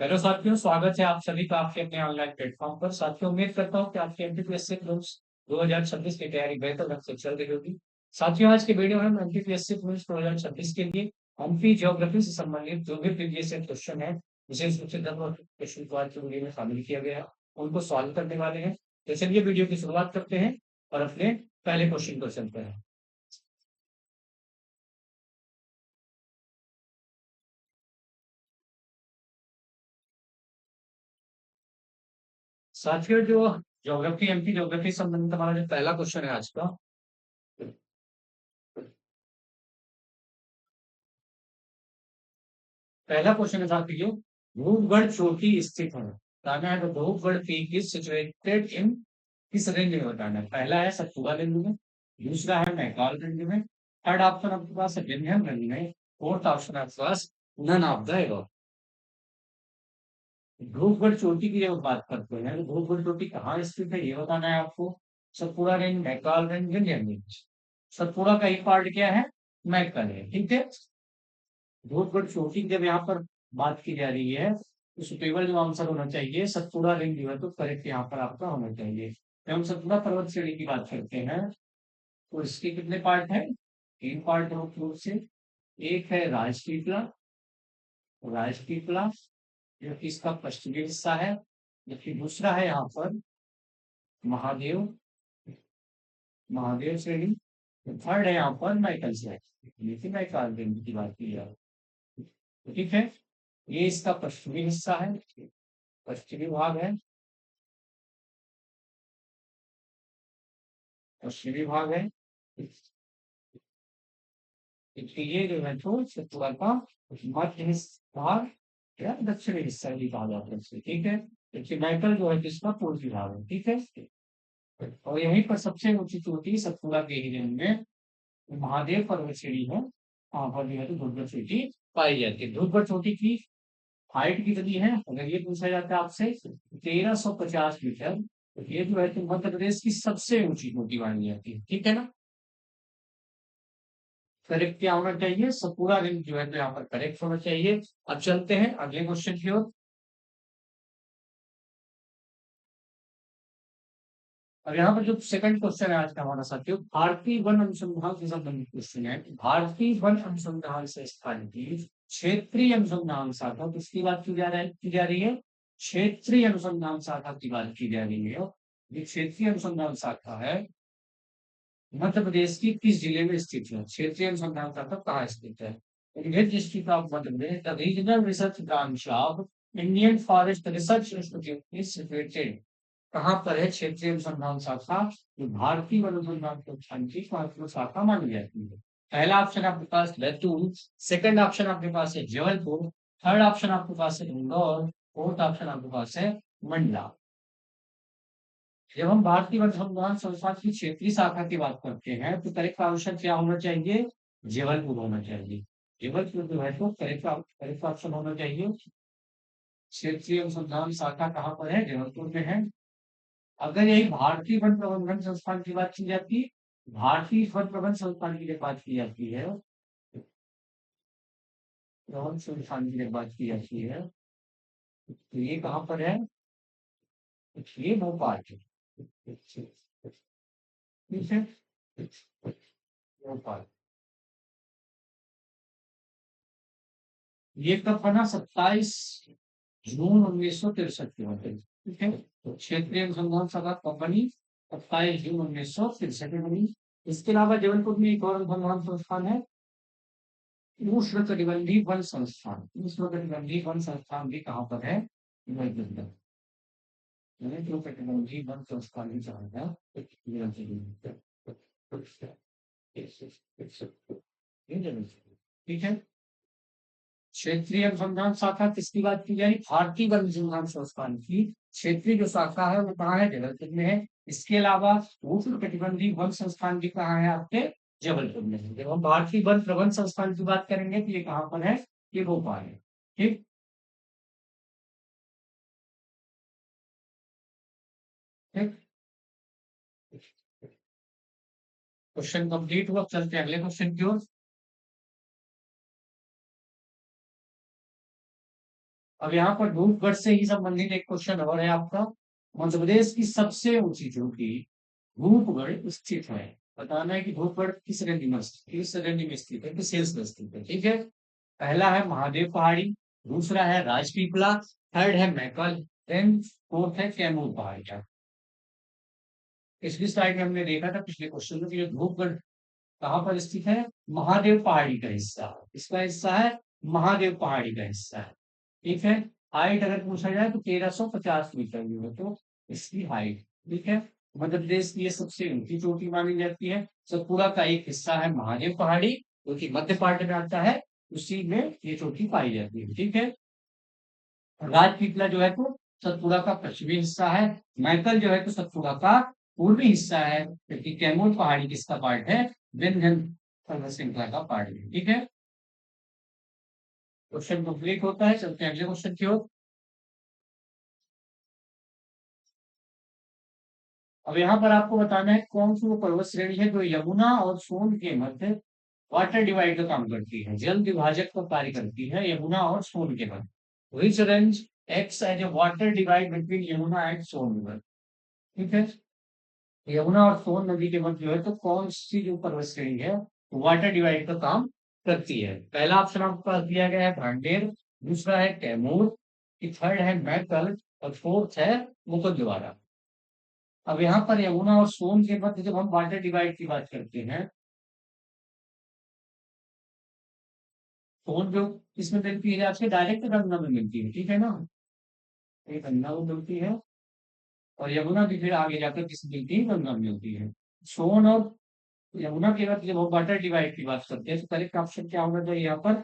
Hello साथियों, स्वागत है आप सभी का आपके अपने ऑनलाइन प्लेटफॉर्म पर। साथियों, उम्मीद करता हूँ कि आपकी एमपीपीएससी प्रीलिम्स 2026 की तैयारी बेहतर ढंग से चल रही होगी। साथियों, आज के वीडियो में हम एमपीपीएससी प्रीलिम्स 2026 के लिए एमपी ज्योग्राफी से संबंधित जो भी प्रीवियस ईयर क्वेश्चन है, विशेष रूप से 10 क्वेश्चन को आज के वीडियो में शामिल किया गया है, उनको सॉल्व करने वाले हैं। तो चलिए वीडियो की शुरुआत करते हैं और अपने पहले क्वेश्चन को चलते हैं। साथियों, जो ज्योग्राफी एमपी ज्योग्राफी संबंधित हमारा जो पहला क्वेश्चन है आज का, पहला क्वेश्चन है साथियों, धूपगढ़ चोटी स्थित है। बताना है तो धूपगढ़ पीक इज सिचुएटेड इन किस रेंज में बताना है। पहला है सतपुरा रेंज में, दूसरा है मैकाल रेंज में, थर्ड ऑप्शन आपके पास है विंध्यम रेंज में, फोर्थ ऑप्शन आपके पास none of the above. Dhupgarh चोटी की जब बात करते हैं तो धूपगढ़ चोटी कहाँ स्थित है ये बताना है आपको। Satpura range, Maikal range, Vindhyam range. Satpura का एक पार्ट क्या है, मैकाल है, ठीक है। धूपगढ़ चोटी जब यहाँ पर बात की जा रही है तो सुटेबल जो आंसर होना चाहिए सतपुड़ा रिंग जो है तो करेक्ट यहाँ पर आपका होना चाहिए। जब हम सतपुड़ा पर्वत श्रेणी की बात करते हैं तो इसके कितने पार्ट है, तीन पार्ट मुख्य रूप से। एक है राजपीपला, राजपीपला जो कि इसका पश्चिमी हिस्सा है, जबकि दूसरा है यहाँ पर महादेव, महादेव श्रेणी। थर्ड है यहाँ पर माइकल श्रेणी, लेकिन माइकल रिंग की बात की जाए, ठीक है। ये इसका पश्चिमी हिस्सा है, पश्चिमी भाग है, पश्चिमी भाग है। ये जो है तो सतपुड़ा का मध्य भाग या दक्षिणी हिस्सा भी कहा जाता है इसे, ठीक है। जबकि मैकल जो है जिसका पूर्वी भाग है, ठीक है। और यहीं पर सबसे ऊंची चोटी सतपुड़ा के ही रेंज में महादेव पर्वत श्रेणी है, वहां पर जो है तो धूपगढ़ चोटी पाई जाती है। धूपगढ़ चोटी की हाइट कितनी है अगर ये पूछा जाता है आपसे, 1350 मीटर। तो ये जो है तो मध्य प्रदेश की सबसे ऊंची चोटी मानी जाती है, ठीक है ना। करेक्ट क्या होना चाहिए, सपूरा रिंग जो है तो यहाँ पर करेक्ट होना चाहिए। अब चलते हैं अगले क्वेश्चन की ओर। अब यहाँ पर जो सेकंड क्वेश्चन है आज का हमारा साथियों, भारतीय वन अनुसंधान से संबंधित क्वेश्चन है। भारतीय वन अनुसंधान संस्थान की क्षेत्रीय अनुसंधान शाखा किसकी बात की जा रही है, क्षेत्रीय अनुसंधान शाखा की बात की जा रही है। ये क्षेत्रीय अनुसंधान शाखा है मध्य प्रदेश की किस जिले में स्थित है, क्षेत्रीय अनुसंधान शाखा कहाँ स्थित है। District of Madhya Pradesh, the regional research branch of Indian forest research institute is situated. कहाँ पर है क्षेत्रीय अनुसंधान शाखा, जो भारतीय वन अनुसंधान संस्थान की महत्वपूर्ण शाखा मानी जाती है। पहला ऑप्शन आपके पास बैतूल, सेकंड ऑप्शन आपके पास है जबलपुर, थर्ड ऑप्शन आपके पास है इंदौर, फोर्थ ऑप्शन आपके पास है मंडला। जब हम भारतीय वन अनुसंधान संस्थान की क्षेत्रीय शाखा की बात करते हैं तो करेक्ट ऑप्शन क्या होना चाहिए, जबलपुर होना चाहिए। जबलपुर जो है तो करेक्ट ऑप्शन होना चाहिए। क्षेत्रीय अनुसंधान शाखा कहाँ पर है, जबलपुर में है। अगर यही भारतीय वन प्रबंधन संस्थान की बात की जाती, भारतीय वन प्रबंधन संस्थान की जब बात की जाती है, प्रबंधन संस्थान की जब बात की जाती है तो ये कहाँ पर है, ये भोपाल है, ठीक है, भोपाल। ये कब बना, 27 जून 1963 के बाद, ठीक है। तो क्षेत्रीय अनुसंधान सभा कब बनी, 27 जून 1963 में बनी। इसके अलावा जबलपुर में एक और अनुसंधान संस्थान है, उष्णकटिबंधीय वन संस्थान। उष्णकटिबंधीय वन संस्थान भी कहाँ पर है, जबलपुर में। उष्णकटिबंधीय वन संस्थान भी कहाँ है, ठीक है। क्षेत्रीय अनुसंधान शाखा किसकी बात की जाए, भारतीय वन अनुसंधान संस्थान की क्षेत्रीय जो शाखा है वो कहाँ है, जबलपुर में है। इसके अलावा उष्ण कटिबंधीय वन संस्थान भी कहाँ है आपके, जबलपुर में है। जब हम भारतीय वन प्रबंध संस्थान की बात करेंगे तो ये कहाँ पर है, ये भोपाल है, ठीक। ठीक, क्वेश्चन कंप्लीट हुआ, चलते हैं अगले क्वेश्चन की ओर। अब यहाँ पर धूपगढ़ से ही संबंधित एक क्वेश्चन और है आपका। मध्य प्रदेश की सबसे ऊंची चोटी धूपगढ़ स्थित है। बताना है कि धूपगढ़ किस रेंज में स्थित है, किस हिल्स में स्थित है। ठीक है, पहला है महादेव पहाड़ी, दूसरा है राजपीपला, थर्ड है मैकल, देन फोर्थ है कैमूर पहाड़ी का। पिछली स्लाइड में हमने देखा था पिछले क्वेश्चन में कि ये धूपगढ़ कहाँ पर स्थित है, महादेव पहाड़ी का हिस्सा, इसका हिस्सा है, महादेव पहाड़ी का हिस्सा है। ठीक है, हाइट अगर पूछा जाए तो 1350 मीटर जो है तो इसकी हाइट। ठीक है, मध्य प्रदेश की ये सबसे ऊंची चोटी मानी जाती है। सतपुड़ा का एक हिस्सा है महादेव पहाड़ी, जो कि मध्य पार्ट में आता है, उसी में ये चोटी पाई जाती है। ठीक है, राजपीपला जो है तो सतपुड़ा का पश्चिमी हिस्सा है, मैकल जो है तो सतपुड़ा का पूर्वी हिस्सा है, जबकि कैमूर पहाड़ी किसका पार्ट है, विंध्य पर्वत श्रृंखला का पार्ट है। ठीक है, क्वेश्चन कंप्लीट होता है, चलते हैं अगले क्वेश्चन की ओर। अब यहाँ पर आपको बताना है कौन सी वो पर्वत श्रेणी है जो यमुना और सोन के मध्य वाटर डिवाइड का काम करती है, जल विभाजक का कार्य करती है यमुना और सोन के मध्य। Which range acts as a water divide between Yamuna and Son river. ठीक है, यमुना और सोन नदी के मध्य जो है तो कौन सी जो पर्वत श्रेणी है वाटर डिवाइड का काम करती है। पहला ऑप्शन आपके पास दिया गया है भांडेर, दूसरा है कैमूर, थर्ड है मैकल और फोर्थ है मुकुंदवारा। अब यहाँ पर यमुना और सोन के मध्य जब हम वाटर डिवाइड की बात करते हैं, सोन जो इसमें मिलती है आपसे डायरेक्ट गंगा में मिलती है। ठीक है ना, ये गंगा में मिलती है और यमुना भी फिर आगे जाकर किस मिलती है, गंगा में मिलती है। सोन और यमुना के बाद जब हम वाटर डिवाइड की बात करते हैं तो करेक्ट ऑप्शन क्या होना चाहिए यहाँ पर,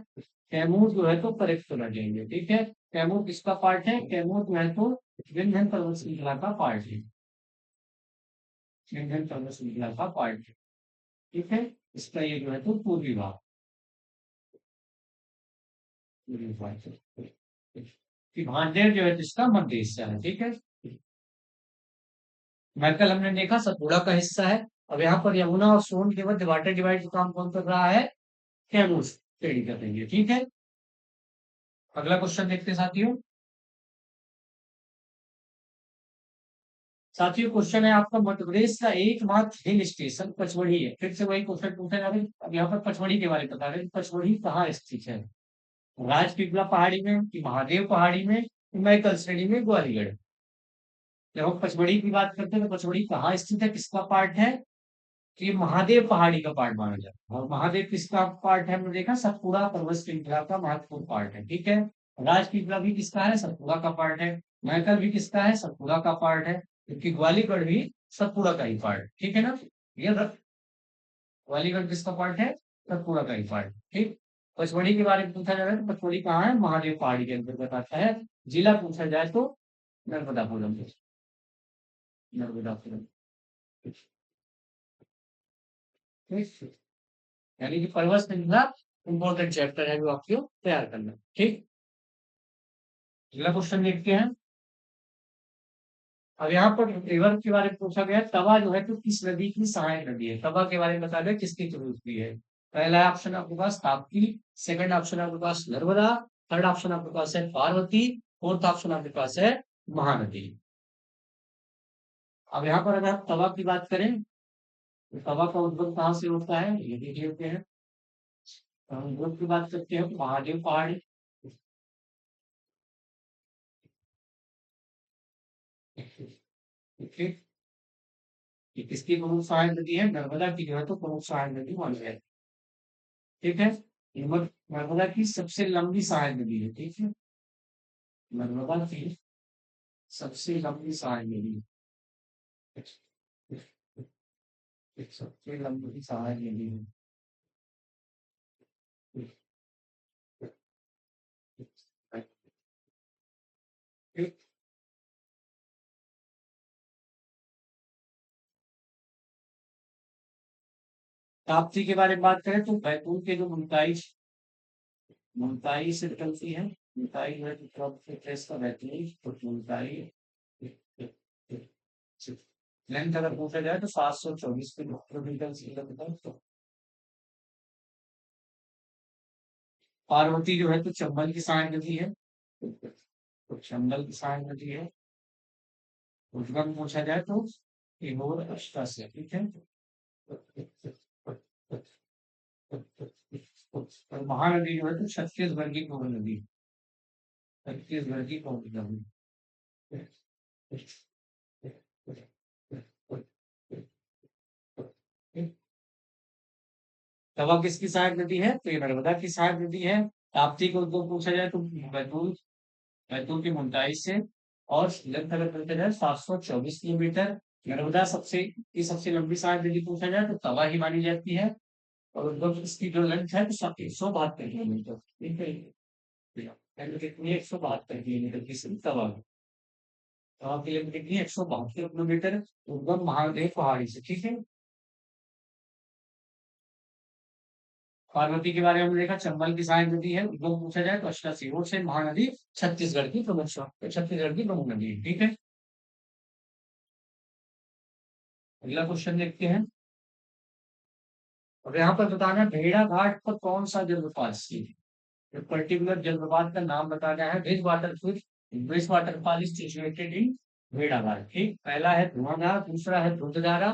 कैमूर जो है तो करेक्ट होना चाहिए। ठीक है, कैमूर किसका पार्ट है, कैमूर जो है तो विंध्य पर्वत श्रृंखला का पार्ट है, विंध्य पर्वत श्रृंखला का पार्ट है। ठीक है, इसका ये जो है तो पूर्वी भाग, पूर्वी भाग कि भांडेर जो है जिसका मध्य हिस्सा है। ठीक है, मैकल हमने देखा सतपुड़ा का हिस्सा है। अब यहाँ पर यमुना और सोन के मध्य वाटर डिवाइड का काम कौन कर रहा है, कैमूर श्रेणी कर रही है। ठीक है, अगला क्वेश्चन देखते हैं साथियों। साथियों क्वेश्चन है आपका, मध्य प्रदेश का एकमात्र हिल स्टेशन पचमढ़ी है। फिर से वही क्वेश्चन पूछा जा रहा है, अब यहाँ पर पचमढ़ी के बारे में बता रहे हैं, पचमढ़ी कहाँ स्थित है, राजपीपला पहाड़ी में कि महादेव पहाड़ी में कि मैकल श्रेणी में ग्वालियर। जब हम पचमढ़ी की बात करते हैं तो पचमढ़ी कहाँ स्थित है, किसका पार्ट है, तो ये महादेव पहाड़ी का पार्ट माना जाता है। और महादेव किसका पार्ट है, हमने देखा सतपुड़ा पर्वत श्रृंखला का महत्वपूर्ण पार्ट है। ठीक है, राजपीपला भी किसका है, सतपुड़ा का पार्ट है, मैकल भी किसका है, सतपुड़ा का पार्ट है, जबकि ग्वालियर भी सतपुड़ा का ही पार्ट। ठीक है ना, ये ग्वालियर किसका पार्ट है, सतपुड़ा का ही पार्ट। ठीक, पचमढ़ी के बारे में पूछा जा रहा है तो पचमढ़ी कहाँ है, महादेव पहाड़ी के अंतर्गत आता है। जिला पूछा जाए तो नर्मदापुरम, नर्मदापुरम। ठीक, यानी कि पर्वत श्रृंखला इंपॉर्टेंट चैप्टर है जो आपको तैयार करना है। ठीक, अगला क्वेश्चन देखते हैं। अब यहाँ पर रिवर के बारे में पूछा गया, तवा जो है तो किस नदी की सहायक नदी है, तवा के बारे में बता दें किसकी जरूरत है। पहला ऑप्शन आपके पास ताप्ती, सेकंड ऑप्शन आपके पास नर्मदा, थर्ड ऑप्शन आपके पास है पार्वती, फोर्थ ऑप्शन आपके पास है महानदी। अब यहाँ पर अगर हम तवा की बात करें तो तवा का उद्गम कहाँ से होता है, ये देख लेते हैं। तो हम उद्गम की बात करते हैं तो महादेव पहाड़ी। ठीक, ये किसकी प्रमुख सहायक नदी है, नर्मदा की जो है तो प्रमुख सहायक नदी मानी जाती है। ठीक है, नर्मदा की सबसे लंबी सहायक नदी है। ठीक है, नर्मदा की सबसे लंबी सहायक नदी, सबसे लंबी सहायक नदी है। ठीक, ताप्ती के बारे में बात करें तो बैतूल के जो मुल्ताई, मुल्ताई से निकलती है, मुल्ताई जो है तो प्रदेश का बैतूल तो मुल्ताई लेंथ अगर पूछा जाए तो 724 किलोमीटर से किलोमीटर। पार्वती जो है तो चंबल की सहायक नदी है। तो चंबल की सहायक नदी है। उद्गम पूछा जाए तो इनोर अष्टा से, ठीक है। और महानदी जो है तो छत्तीसगढ़ की कौन नदी, छत्तीसगढ़ की कौन नदी। तवा किसकी सहायक नदी है, तो ये नर्मदा की सहायक नदी है। ताप्ती को उद्गम पूछा जाए तो बैतूल, बैतूल की मुंदाई से। और लेंथ अगर करते जाए 724 किलोमीटर। नर्मदा सबसे लंबी सहायक नदी पूछा जाए तो तवा ही मानी जाती है। और उद्गम इसकी जो लेंथ है तो 172 किलोमीटर, ठीक है। लेंथ कितनी है, 172 किलोमीटर की सिर्फ तवा की। तवा की लेंथ कितनी है, 172 किलोमीटर। उद्गम महादेव पहाड़ी से, ठीक है। पार्वती के बारे में हमने देखा, चंबल की सहायक नदी है। उद्गम पूछा जाए तो अष्टा सिरोड से। महानदी छत्तीसगढ़ की प्रमुख, छत्तीसगढ़ की प्रमुख नदी है, ठीक है। अगला क्वेश्चन देखते हैं। और यहाँ पर बताना है भेड़ा घाट पर कौन सा जलप्रपात स्थित है। पर्टिकुलर जलप्रपात का नाम बताना है। Which waterfall is situated in भेड़ा घाट, ठीक। पहला है धुआंधार, दूसरा है दुग्धधारा,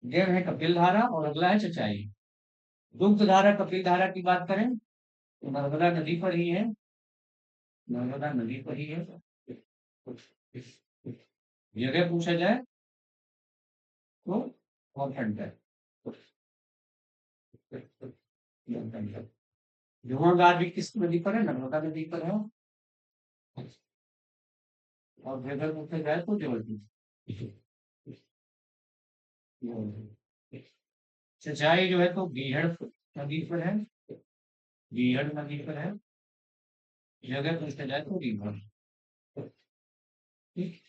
देव है कपिल धारा और अगला है चचाई। दुग्धधारा कपिल धारा की बात करें तो नर्मदा नदी पर ही है, नर्मदा नदी पर ही है। जगह पूछा जाए तो ऑप्शन है। धुआंधार भी किस नदी पर है, नर्मदा नदी पर है। और जगह पूछा जाए तो जबलपुर। सिंचाई जो है तो बीहड़ नदी पर है, बीहड़ नदी पर है। जगह पूछा जाए तो रीवा, ठीक।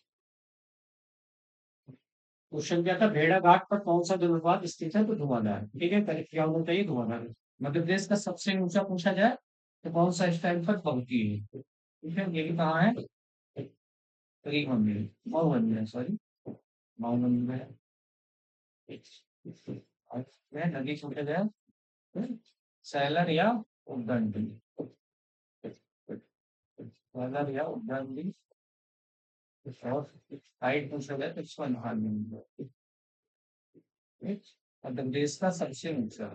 क्वेश्चन क्या था, भेड़ा घाट पर कौन सा जलप्रपात स्थित है, तो धुआंधार, ठीक है। करेक्ट क्या होना चाहिए, धुआंधार। मध्य प्रदेश का सबसे ऊंचा पूछा जाए तो कौन सा इस टाइम पर पहुंची है, ठीक है। ये भी कहाँ है, री मंदिर, मऊ मंदिर है, सॉरी, मऊ मंदिर में है। नदी पूछा जाए सैलर या उद्गंडी, सैलर या उद्गंडी। और हाइट पूछा जाए तो 198, मध्य प्रदेश का सबसे ऊंचा,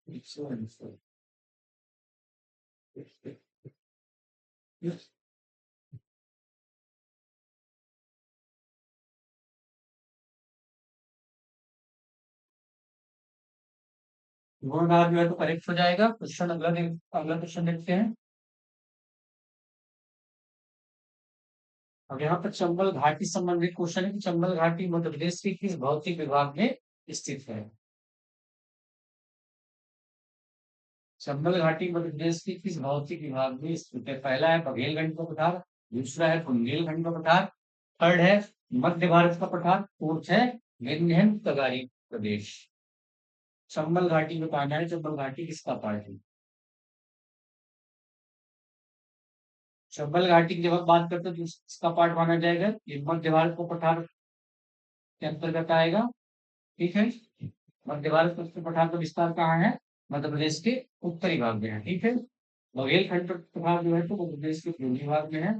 198। गुणगार जो है तो करेक्ट हो जाएगा। क्वेश्चन अगला क्वेश्चन देखते हैं। अब यहाँ पर चंबल घाटी संबंधित क्वेश्चन है कि चंबल घाटी मध्य प्रदेश के किस भौतिक विभाग में स्थित है। चंबल घाटी मध्य प्रदेश के किस भौतिक विभाग में स्थित है। पहला है बघेलखंड का पठार, दूसरा है बुंदेलखंड का पठार, थर्ड है मध्य भारत का पठार, फोर्थ है विंध्यन तगारी प्रदेश। चंबल घाटी में पाना है, चंबल घाटी किसका पार्ट है। चंबल घाटी की जब आप बात करते हैं तो इसका पार्ट माना जाएगा, ये मध्य भारत को पठार के अंतर्गत आएगा, ठीक है। मध्य भारत का पठार का विस्तार कहाँ है, मध्य प्रदेश के उत्तरी भाग में है, ठीक है। बुंदेलखंड का पठार जो है तो मध्य प्रदेश के पूर्वी भाग में है।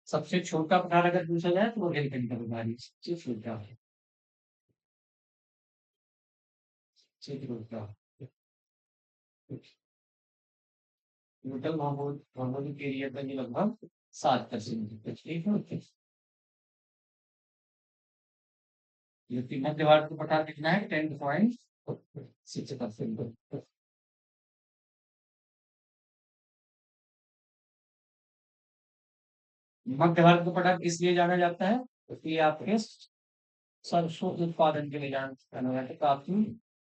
सबसे छोटा पठार अगर पूछा जाए तो बुंदेलखंड का पठार ही सबसे छोटा है, सबसे छोटा। टोटल भौगोलिक एरिया का ये लगभग 7%, ठीक है। जबकि मध्य भारत का पठार कितना है, 10.6%। मध्य भारत का पठार किस लिए जाना जाता है, क्योंकि ये आपके सरसों के उत्पादन के लिए जाना जाता है। काफी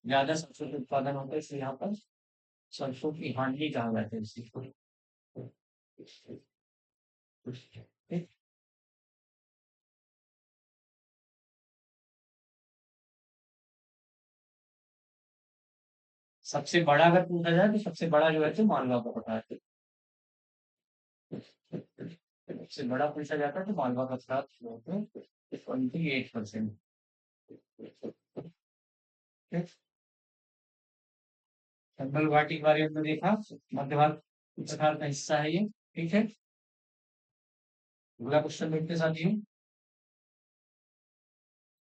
ज्यादा सरसों के उत्पादन होता है, इसलिए यहाँ पर सरसों की हांडी कहा जाता है इसी को। ठीक? सबसे बड़ा अगर पूछा जाए तो सबसे बड़ा जो है तो मालवा का पठार है। सबसे बड़ा पूछा जाता है तो मालवा का पठार 28%। चंबल घाटी के बारे में हमने देखा, मध्य भारत उत्तराखंड का हिस्सा है ये। ठीक है, अगला क्वेश्चन देखते साथियों।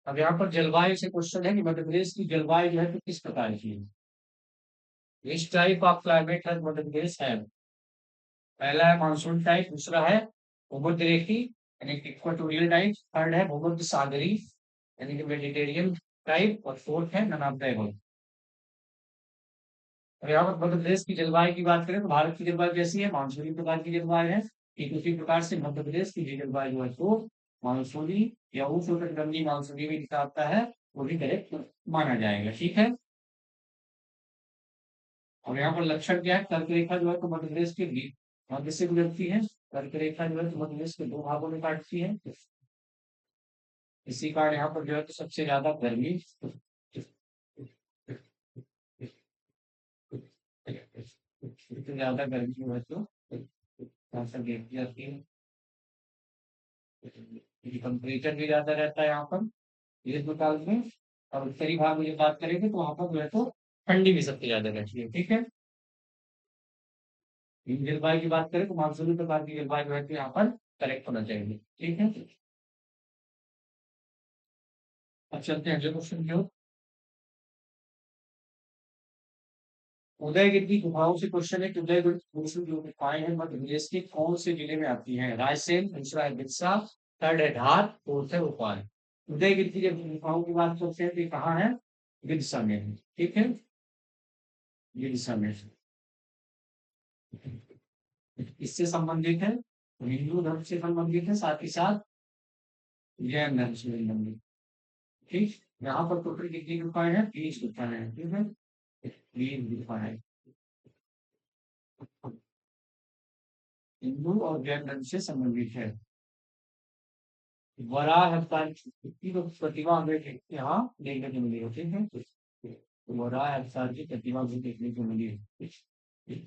अब यहाँ पर जलवायु से क्वेश्चन है कि मध्य प्रदेश की जलवायु जो है तो किस प्रकार की है। विच टाइप ऑफ क्लाइमेट है मध्य प्रदेश है। पहला है मानसून टाइप, दूसरा है भूमध्य रेखी यानी कि इक्वेटोरियल टाइप, थर्ड है भूमध्य सागरी यानी कि मेडिटेरियन टाइप, और फोर्थ है नन ऑफ द अबव। और यहाँ पर मध्य प्रदेश की जलवायु की बात करें तो भारत की जलवायु कैसी है, मानसूनी प्रकार की जलवायु है। ठीक उसी प्रकार से मध्य प्रदेश की जलवायु जो है तो मानसूनी या उष्णकटिबंधीय मानसूनी भी दिखाता है, वो भी करेक्ट माना जाएगा। ठीक है, और यहाँ पर लक्षण क्या है, कर्क रेखा जो है तो मध्य प्रदेश के मध्य से गुजरती है। कर्क रेखा जो है तो मध्य प्रदेश के दो भागों में काटती है। इसी कारण यहाँ पर जो है तो सबसे ज्यादा गर्मी सबसे ज्यादा गर्मी जो है तो यहाँ पर देखी जाती है। टेम्परेचर भी ज्यादा रहता है यहाँ पर ग्रीष्म काल में। और उत्तरी भाग में जब बात करेंगे तो वहां पर जो है तो ठंडी भी सबसे ज्यादा रहती है। ठीक है, जलवायु की बात करें तो मानसूनी प्रकार की जलवायु जो है तो यहाँ पर करेक्ट होना चाहिए। ठीक है, अब चलते हैं अगले क्वेश्चन की ओर। उदयगिरि की गुफाओं से क्वेश्चन है कि उदयगिरि की जो गुफाएं हैं मध्य प्रदेश के कौन से जिले में आती हैं। रायसेन, दूसरा है बिरसा, थर्ड है धार, फोर्थ है भोपाल। उदयगिरि की जब गुफाओं की बात करते हैं तो ये कहाँ है, बिरसा में है। ठीक है, बिरसा में इससे संबंधित है, हिंदू धर्म से संबंधित है, साथ ही साथ जैन धर्म से संबंधित। ठीक, यहाँ पर टोटल कितनी गुफाएं हैं, 30 गुफाएं हैं। ठीक है, 30 गुफाएं हिंदू और जैन धर्म से संबंधित है। वराह अवतार की तो प्रतिमा हमें यहाँ देखने को मिली है। ठीक है, वराह अवतार की प्रतिमा भी देखने को मिली है। ठीक,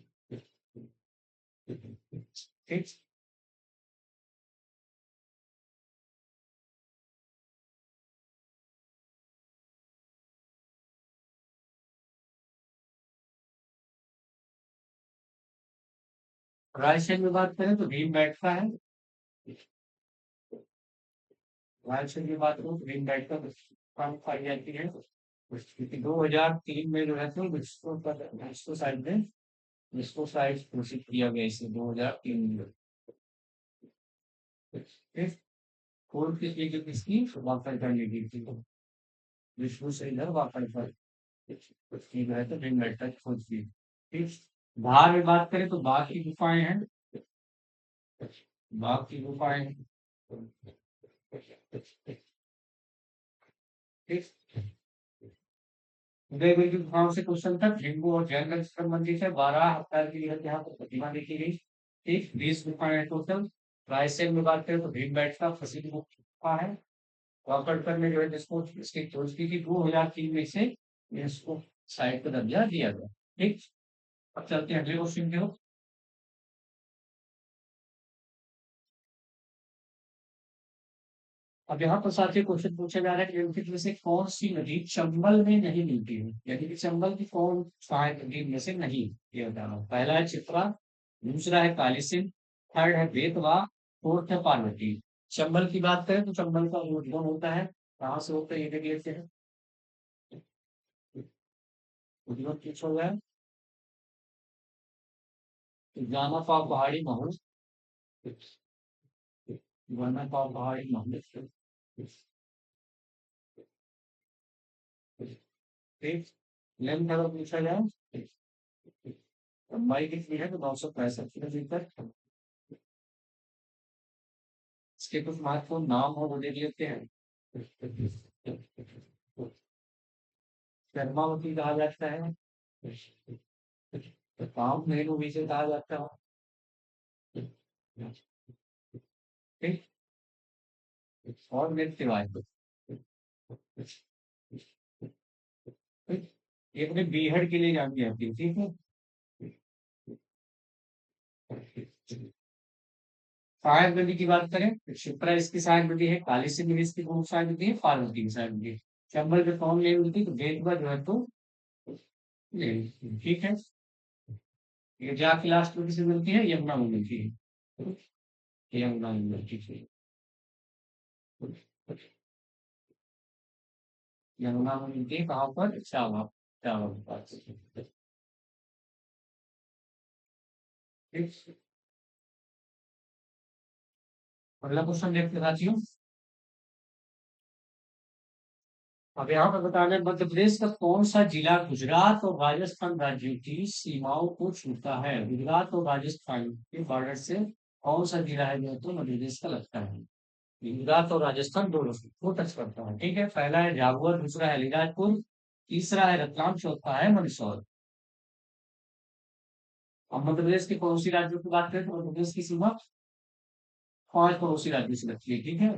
रायसेन में बात करें तो भीम बैठका है। रायसेन की बात करूँ तो भीम बैठका काम पाई जाती है। 2003 में जो है तो विश्व साइड में विश्व साइड घोषित किया गया इसे 2003 में। ठीक, खोज किसकी की किसकी वाकई करने की थी, विष्णु से इधर वाकई पर की जो है तो भीम बैठका की खोज की। ठीक, बाहर में बात करें तो बाघ की गुफाएं हैं। बाघ की गुफाएं, ठीक, उदयगिरि की गुफाओं से क्वेश्चन था, हिंदू और जैन धर्म से संबंधित है। 12 अवतार की यहाँ पर प्रतिमा देखी गई। ठीक, 20 गुफाएं हैं टोटल। रायसेन में बात करें तो भीमबेटका प्रसिद्ध गुफा है। वाकड़कर में जो है जिसको इसकी खोज की थी 2003 में इसे यूनेस्को साइट का दर्जा दिया गया। ठीक, अब चलते हैं अगले क्वेश्चन की ओर। अब यहाँ पर साथियों क्वेश्चन पूछा जा रहा है कि निम्नलिखित में से कौन सी नदी चंबल में नहीं मिलती है, यानी कि चंबल की कौन सहायक नदी में से नहीं, ये बताना। पहला है चित्रा, दूसरा है कालीसिंध, थर्ड है बेतवा, फोर्थ है पार्वती। चंबल की बात करें तो चंबल का उद्गम होता है, कहाँ से होता है ये देख लेते हैं। उद्गम किस हो गया, जाना पाव पहाड़ी महू, जाना पाव पहाड़ी महू। ठीक, लेंथ अगर पूछा जाए, लंबाई कितनी है तो 965 किलोमीटर। इसके कुछ महत्वपूर्ण नाम हो वो देख लेते हैं। कर्मावती कहा जाता है, काम धेनु भी से कहा जाता है। ठीक, और नृत्यवाद। ठीक, ये अपने बीहड़ के लिए जानी जाती है। ठीक है, सहायक नदी की बात करें तो शिप्रा इसकी सहायक नदी है, काली सिंध इसकी प्रमुख सहायक नदी है, पार्वती की सहायक नदी है। चंबल पे कौन नहीं मिलती तो बेतवा जो है तो ठीक है। ये जाके लास्ट में किसे मिलती है? यमुना में मिलती है। यमुना में मिलती है। यमुना में मिलती है कहाँ पर? चावल। चावल पास। ठीक। अगला क्वेश्चन देखते साथियों। अब यहाँ पर बताना है, मध्य प्रदेश का कौन सा जिला गुजरात और राजस्थान राज्यों की सीमाओं को छूता है? गुजरात और राजस्थान के बॉर्डर से कौन सा जिला है जो तो मध्य प्रदेश का लगता है? गुजरात और राजस्थान दोनों को टच करता है। ठीक है, पहला है झाबुआ, दूसरा है अलीराजपुर, तीसरा है रतलाम, चौथा है मंदसौर। अब मध्य प्रदेश के पड़ोसी राज्यों की बात करें तो मध्य प्रदेश की सीमा 5 पड़ोसी राज्यों से लगती है। ठीक है,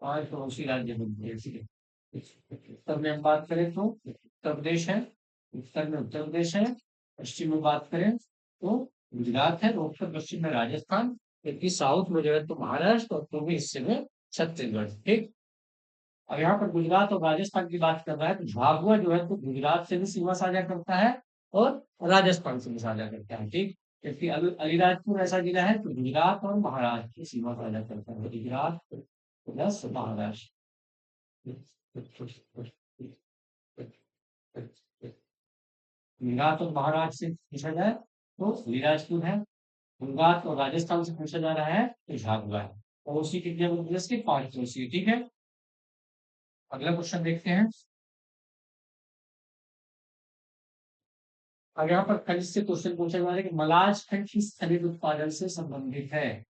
5 पड़ोसी राज्य बनते हैं इसके। उत्तर में हम बात करें तो उत्तर प्रदेश है, उत्तर में उत्तर प्रदेश है, पश्चिम में बात करें तो गुजरात है, और उत्तर पश्चिम में राजस्थान, जबकि साउथ में जो है तो महाराष्ट्र, और पूर्वी हिस्से में छत्तीसगढ़। ठीक। अब यहाँ पर गुजरात और राजस्थान की बात कर रहा है तो झाबुआ जो है तो गुजरात से भी सीमा साझा करता है और राजस्थान से भी साझा करता है। ठीक। जबकि अलीराजपुर ऐसा जिला है तो गुजरात और महाराष्ट्र की सीमा साझा करता है, गुजरात प्लस महाराष्ट्र। गुजरात और महाराष्ट्र से पूछा जाए तो अलीराजपुर है, गुजरात और राजस्थान से पूछा जा रहा है तो झाबुआ है, और उसी के प्रदेश के 5 पड़ोसी। ठीक है, अगला क्वेश्चन देखते हैं। अब यहाँ पर खनिज से क्वेश्चन पूछा जा रहा है कि मलाज खंड किस खनिज उत्पादन से संबंधित है?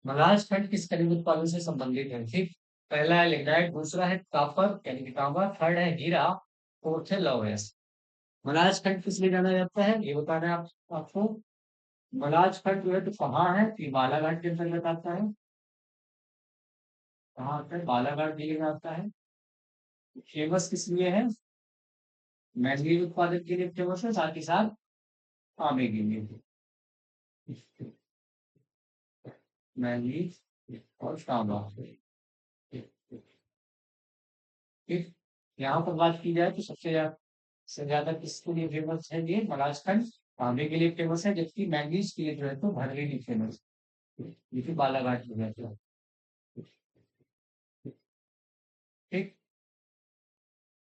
मलाज खंड किस खनिज उत्पादन से संबंधित है? ठीक। पहला है लिग्नाइट, दूसरा है कॉपर यानी कि तांबा, थर्ड है हीरा, फोर्थ है लौह अयस्क। मलाज खंड किस लिए जाना जाता है ये बताना है आपको। मलाज खंड जो है तो कहाँ है? तो ये बालाघाट के अंतर्गत आता है। कहाँ आता है? बालाघाट जिले में आता है। फेमस किस लिए है? मैंगनीज उत्पादन के लिए फेमस है, साथ ही साथ तांबे के लिए। मैंगनीज और तांबा। ठीक। यहाँ पर बात की जाए तो सबसे ज्यादा किसके लिए फेमस है? ये महाराजखंड तांबे के लिए फेमस है, जबकि मैंगनीज के लिए जो है तो भरवेली फेमस है, ये भी बालाघाट में रहता है। ठीक।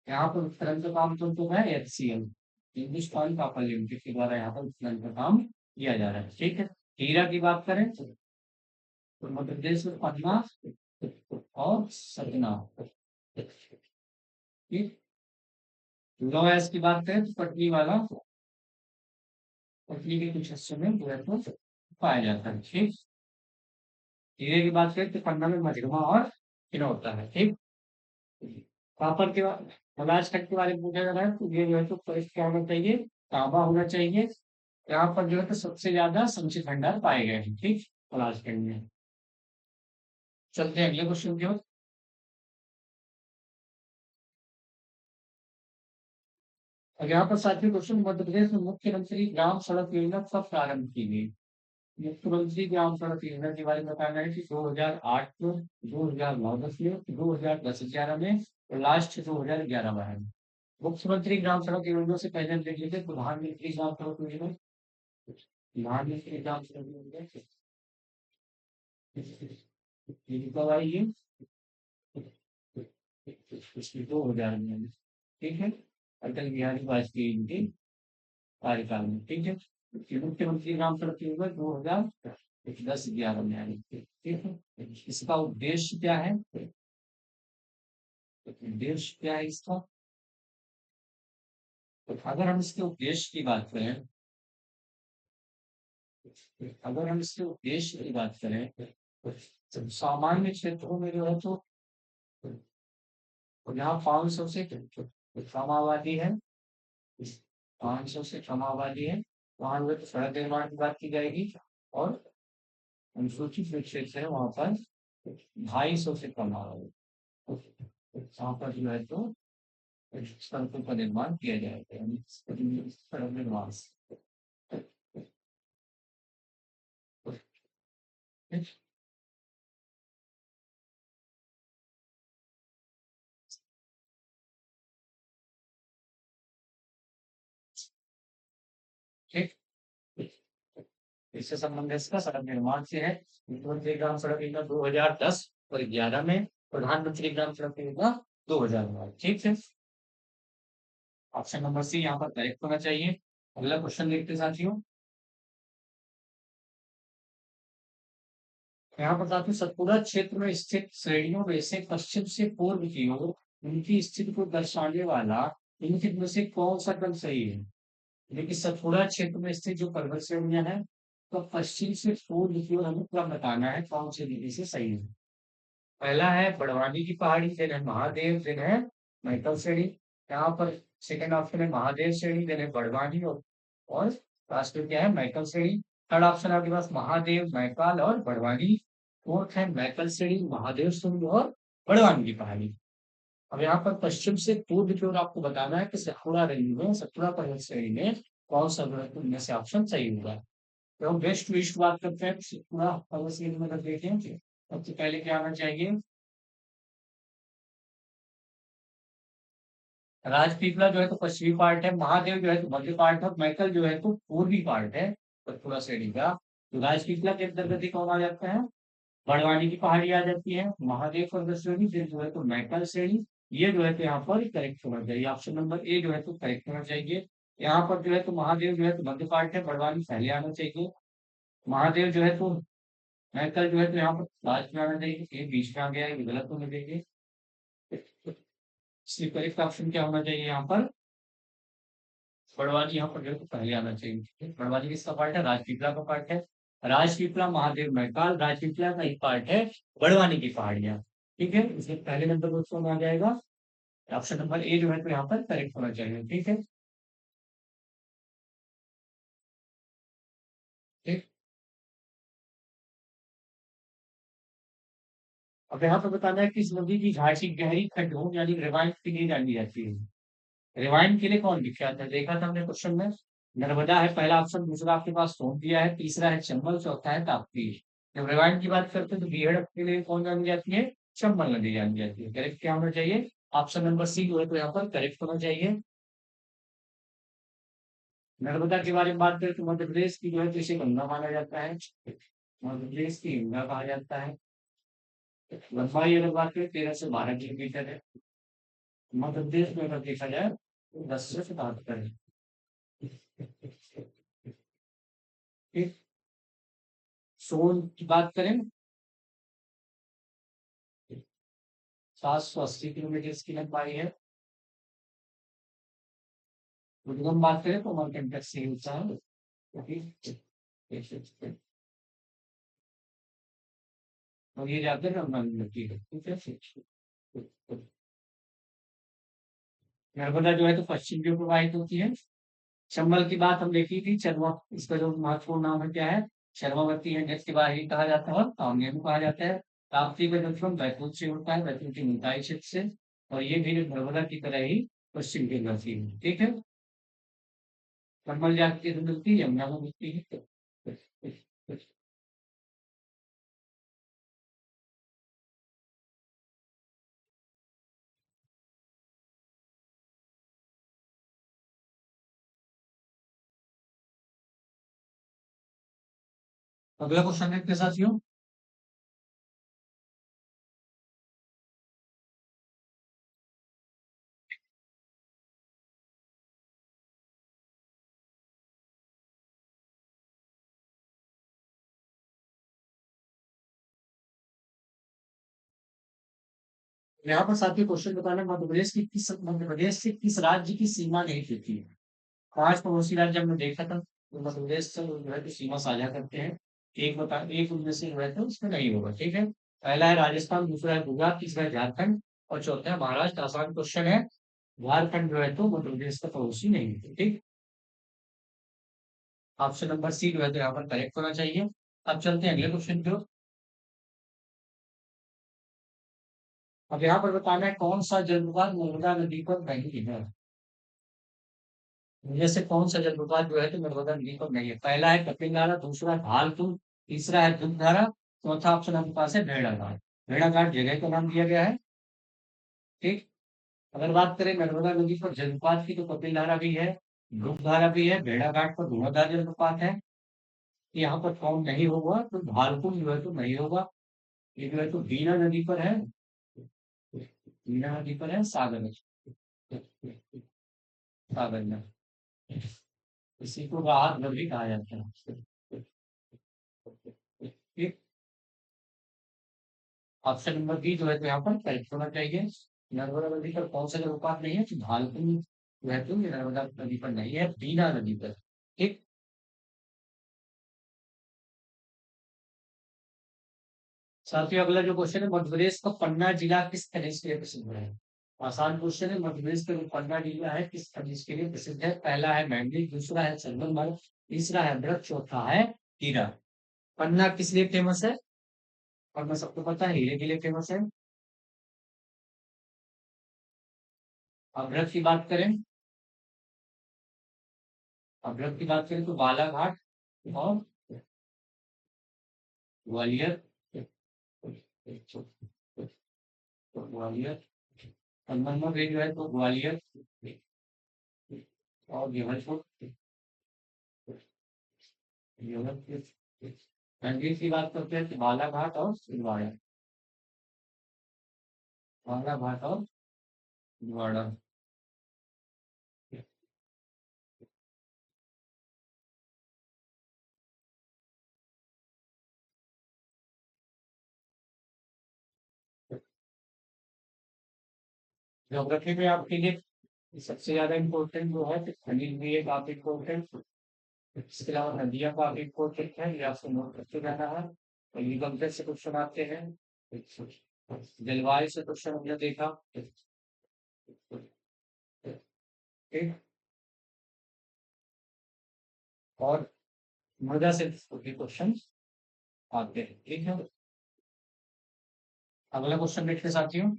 यहाँ पर उत्खनन का काम तो है HCL, हिंदुस्तान कॉपर लिमिटेड के द्वारा यहाँ पर उत्खनन का काम किया जा रहा है। ठीक है। हीरा की बात करें तो मध्य प्रदेश में पटना और सतना। ठीक। लौह अयस्क की बात करें तो पटनी वाला, पटनी के कुछ हिस्सों में जो है तो पाया जाता है। ठीक। हीरे की बात करें तो पन्ना में मजरमा और हिनोता है। ठीक। कॉपर के बाद मलाज खंड के बारे में पूछा जा रहा है तो ये जो है तो क्या होना चाहिए? तांबा होना चाहिए। यहाँ पर जो है तो सबसे ज्यादा संचित भंडार पाए गए हैं। ठीक। मलाज खंड में। चलते हैं अगले क्वेश्चन की ओर। अब यहाँ पर साथियों क्वेश्चन, मध्य प्रदेश में मुख्यमंत्री ग्राम सड़क योजना कब प्रारंभ की गई? मुख्यमंत्री ग्राम सड़क योजना के बारे में बताना है कि 2008 में, 2009-10 में, 2010-11 में, और लास्ट 2011 में है। मुख्यमंत्री ग्राम सड़क योजना से पहले हम देख लेते हैं प्रधानमंत्री ग्राम सड़क योजना। प्रधानमंत्री ग्राम सड़क योजना ये कब आई है? 2000 में। ठीक है, अटल बिहारी वाजपेयी इनके कार्यकाल में। ठीक है, मुख्यमंत्री ग्राम सड़क योजना 2010-11 में आई थी। ठीक है, इसका उद्देश्य क्या है? उद्देश्य क्या है इसका? तो अगर हम इसके उद्देश्य की बात करें, अगर हम इसके उद्देश्य की बात करें तो सामान्य क्षेत्रों में जो है तो यहाँ 500 से कम आबादी है, 500 से कम आबादी है, वहां जो है तो सड़क निर्माण की बात की जाएगी। और अनुसूचित जो क्षेत्र है वहां पर 250 से कम आबादी, वहां पर जो है तो सड़कों का निर्माण किया जाएगा, यानी सड़क निर्माण। ठीक। इससे संबंध इसका सड़क निर्माण से है। मुख्यमंत्री ग्राम सड़क योजना 2010 और 11 में, प्रधानमंत्री ग्राम सड़क योजना 2009। ठीक है, ऑप्शन नंबर सी यहाँ पर करेक्ट होना चाहिए। अगला क्वेश्चन देखते साथियों। यहाँ पर साथियों, सतपुरा क्षेत्र में स्थित श्रेणियों में से पश्चिम से पूर्व की ओर उनकी स्थिति को दर्शाने वाला निम्नलिखित में से कौन सा क्रम सही है? देखिए, सतपुरा क्षेत्र में स्थित जो पर्वत श्रेणियां हैं, तो पश्चिम से पूर्व की ओर हमें क्रम बताना है कौन से विधि से सही है। पहला है बड़वानी की पहाड़ी, फिर है महादेव, फिर है मैकल श्रेणी। यहाँ पर सेकंड ऑप्शन है महादेव श्रेणी, फिर है बड़वानी, और लास्ट में क्या है, मैकल श्रेणी। थर्ड ऑप्शन आपके पास महादेव, मैकाल और बड़वानी। फोर्थ है मैकल श्रेणी, महादेव श्रेणी और बड़वानी की पहाड़ी। अब यहाँ पर पश्चिम से पूर्व की ओर आपको बताना है कि सतपुड़ा रेंज में, सतपुड़ा पर्वत श्रेणी में कौन सा इनमें से ऑप्शन सही होगा। तो हम वेस्ट टू ईस्ट बात करते हैं, सतपुड़ा पर्वत श्रेणी में अगर देखें तो सबसे पहले क्या आना चाहिए, राजपीपला जो है तो पश्चिमी पार्ट है, महादेव जो है तो मध्य पार्ट है, और मैकल जो है तो पूर्वी पार्ट है सतपुड़ा श्रेणी का। तो राजपीपला के अंतर्गत ही कौन आ जाता है, बड़वानी की पहाड़ी आ जाती है, महादेव पर्वत श्रेणी, फिर जो है तो मैकल श्रेणी। ये जो है तो यहाँ पर करेक्ट होना चाहिए, ऑप्शन नंबर ए जो है तो करेक्ट होना चाहिए। यहाँ पर जो है तो महादेव जो है तो मध्य पार्ट है, बड़वानी पहले आना चाहिए, महादेव जो है तो, मैकल जो है तो यहाँ पर लास्ट में आना चाहिए, ये बीच में आ गया है, ये गलत होने देंगे। इसलिए करेक्ट ऑप्शन क्या होना चाहिए यहाँ पर, बड़वानी यहाँ पर जो है तो पहले आना चाहिए। ठीक है? बड़वानी किसका पार्ट है, राजपीपला का पार्ट है। राजपीपला, महादेव, मैकाल राजपीपला का एक पार्ट है, बड़वानी की पहाड़ियां। ठीक है, इसलिए पहले नंबर पर कौन आ जाएगा, ऑप्शन नंबर ए जो है तो यहाँ पर करेक्ट होना चाहिए। ठीक है, ठीक। अब यहाँ पर बताना है कि इस नदी की घाटी गहरी खड्डों यानी रिवाइन के लिए जानी जाती है। रिवाइन के लिए कौन विख्यात है, देखा था हमने क्वेश्चन में, नर्मदा है पहला ऑप्शन, दूसरा आपके पास सोनदिया है, तीसरा है चंबल, चौथा है ताप्ती। जब रिवाइन की बात करते हैं तो बीहड़ के लिए कौन जानी जाती है, चंबल नदी जानी जाती है। करेक्ट क्या होना चाहिए, ऑप्शन नंबर सी जो है तो यहाँ पर करेक्ट होना चाहिए। नर्मदा के बारे में बात करें तो मध्य प्रदेश की जो है तो इसे गंगा माना जाता है, मध्य प्रदेश की गंगा कहा जाता है। लंबाई अगर बात करें 13 से 12 किलोमीटर है। मध्य प्रदेश में अगर देखा जाए तो 10 से 77 है। ठीक। सोन की बात करें 780 किलोमीटर की लंबाई है। उद्गम बात करें तो अमरकंटक से ऊंचा है। ठीक। और ये जाते हैं नदी है। ठीक है, नर्मदा जो है तो पश्चिम की ओर प्रवाहित होती है। चंबल की बात हम देखी थी, चरवा, इसका जो महत्वपूर्ण नाम है क्या है, शर्मावती है, नृत्य वाहिनी कहा जाता है और कामधेनु कहा जाता है। ताप्ती का जलस्रोत बैतूल से होता है, बैतूल की मुल्ताई क्षेत्र से, और ये भी नर्मदा की तरह ही पश्चिम की तरफ ही है। ठीक है, चंबल जाती है तो मिलती है, यमुना में मिलती है। अगला क्वेश्चन देखते हैं साथियों। यहाँ पर साथियों क्वेश्चन बताना है, मध्य प्रदेश से किस राज्य की सीमा नहीं जुड़ती है। 5 पड़ोसी राज्य हमने देखा था, तो मध्य प्रदेश से जो है तो सीमा साझा करते हैं। एक उनमें से जो है तो उसमें नहीं होगा। ठीक है, पहला है राजस्थान, दूसरा है गुजरात, तीसरा है झारखंड, और चौथा है महाराष्ट्र। आसान क्वेश्चन है, झारखंड जो है तो मध्य प्रदेश का पड़ोसी नहीं है। ठीक, ऑप्शन नंबर सी जो है तो यहाँ पर करेक्ट होना चाहिए। अब चलते हैं अगले क्वेश्चन की ओर। अब यहाँ पर बताना है कौन सा जलप्रपात नर्मदा नदी पर नहीं है। जैसे कौन सा जलप्रपात जो है तो नर्मदा नदी पर नहीं है, पहला है कपिलधारा, दूसरा भालतू, तीसरा है दुधधारा, चौथा ऑप्शन आपके पास है भेड़ाघाट। भेड़ाघाट जगह का नाम दिया गया है। ठीक, अगर बात करें नर्मदा नदी पर जलप्रपात की तो कपिलधारा भी है, ध्रुवधारा भी है, भेड़ाघाट पर धुआंधार जलप्रपात है। यहाँ पर कौन नहीं होगा, तो भालपुर जो है तो नहीं होगा। ये जो है तो बीना नदी पर है, बीना नदी पर है, सागर सागर में। इसी को राहत नदी भी कहा जाता है। ठीक। ऑप्शन नंबर बी जो है तो यहाँ पर करेक्ट होना चाहिए। नर्मदा नदी पर कौन सा जलप्रपात नहीं है, तो भालपुर जो है तो ये नर्मदा नदी पर नहीं है, बीना नदी पर। ठीक। साथियों अगला जो क्वेश्चन है, मध्य प्रदेश का पन्ना जिला किस खनिज के लिए प्रसिद्ध है? आसान क्वेश्चन है। मध्य प्रदेश का जो पन्ना जिला है किस खनिज के लिए प्रसिद्ध है? पहला है मैंगनीज, दूसरा है संगमरमर, तीसरा है ब्रह्म, चौथा है हीरा। पन्ना किस लिए फेमस है? और मैं सबको पता है हीरे के लिए फेमस है। अब ब्रह्म की बात करें, अब ब्रह्म की बात करें तो बालाघाट और ग्वालियर, ग्वालियर। संगमरमर जो है तो ग्वालियर और जबलपुर, जबलपुर। रणजीत की बात करते हैं तो बालाघाट और छिंदवाड़ा, बालाघाट और छिंदवाड़ा। ज्योग्राफी में आपके लिए सबसे ज्यादा इम्पोर्टेंट जो है तो खनिज भी है काफी इम्पोर्टेंट। इसके अलावा नदियां काफी इम्पोर्टेंट है, ये आपको नोट करते रहना है। और एग्रीकल्चर से क्वेश्चन आते हैं, जलवायु से क्वेश्चन हमने देखा। ठीक। और मृदा से क्वेश्चन आते हैं। ठीक है। अगला क्वेश्चन देखते हैं साथियों।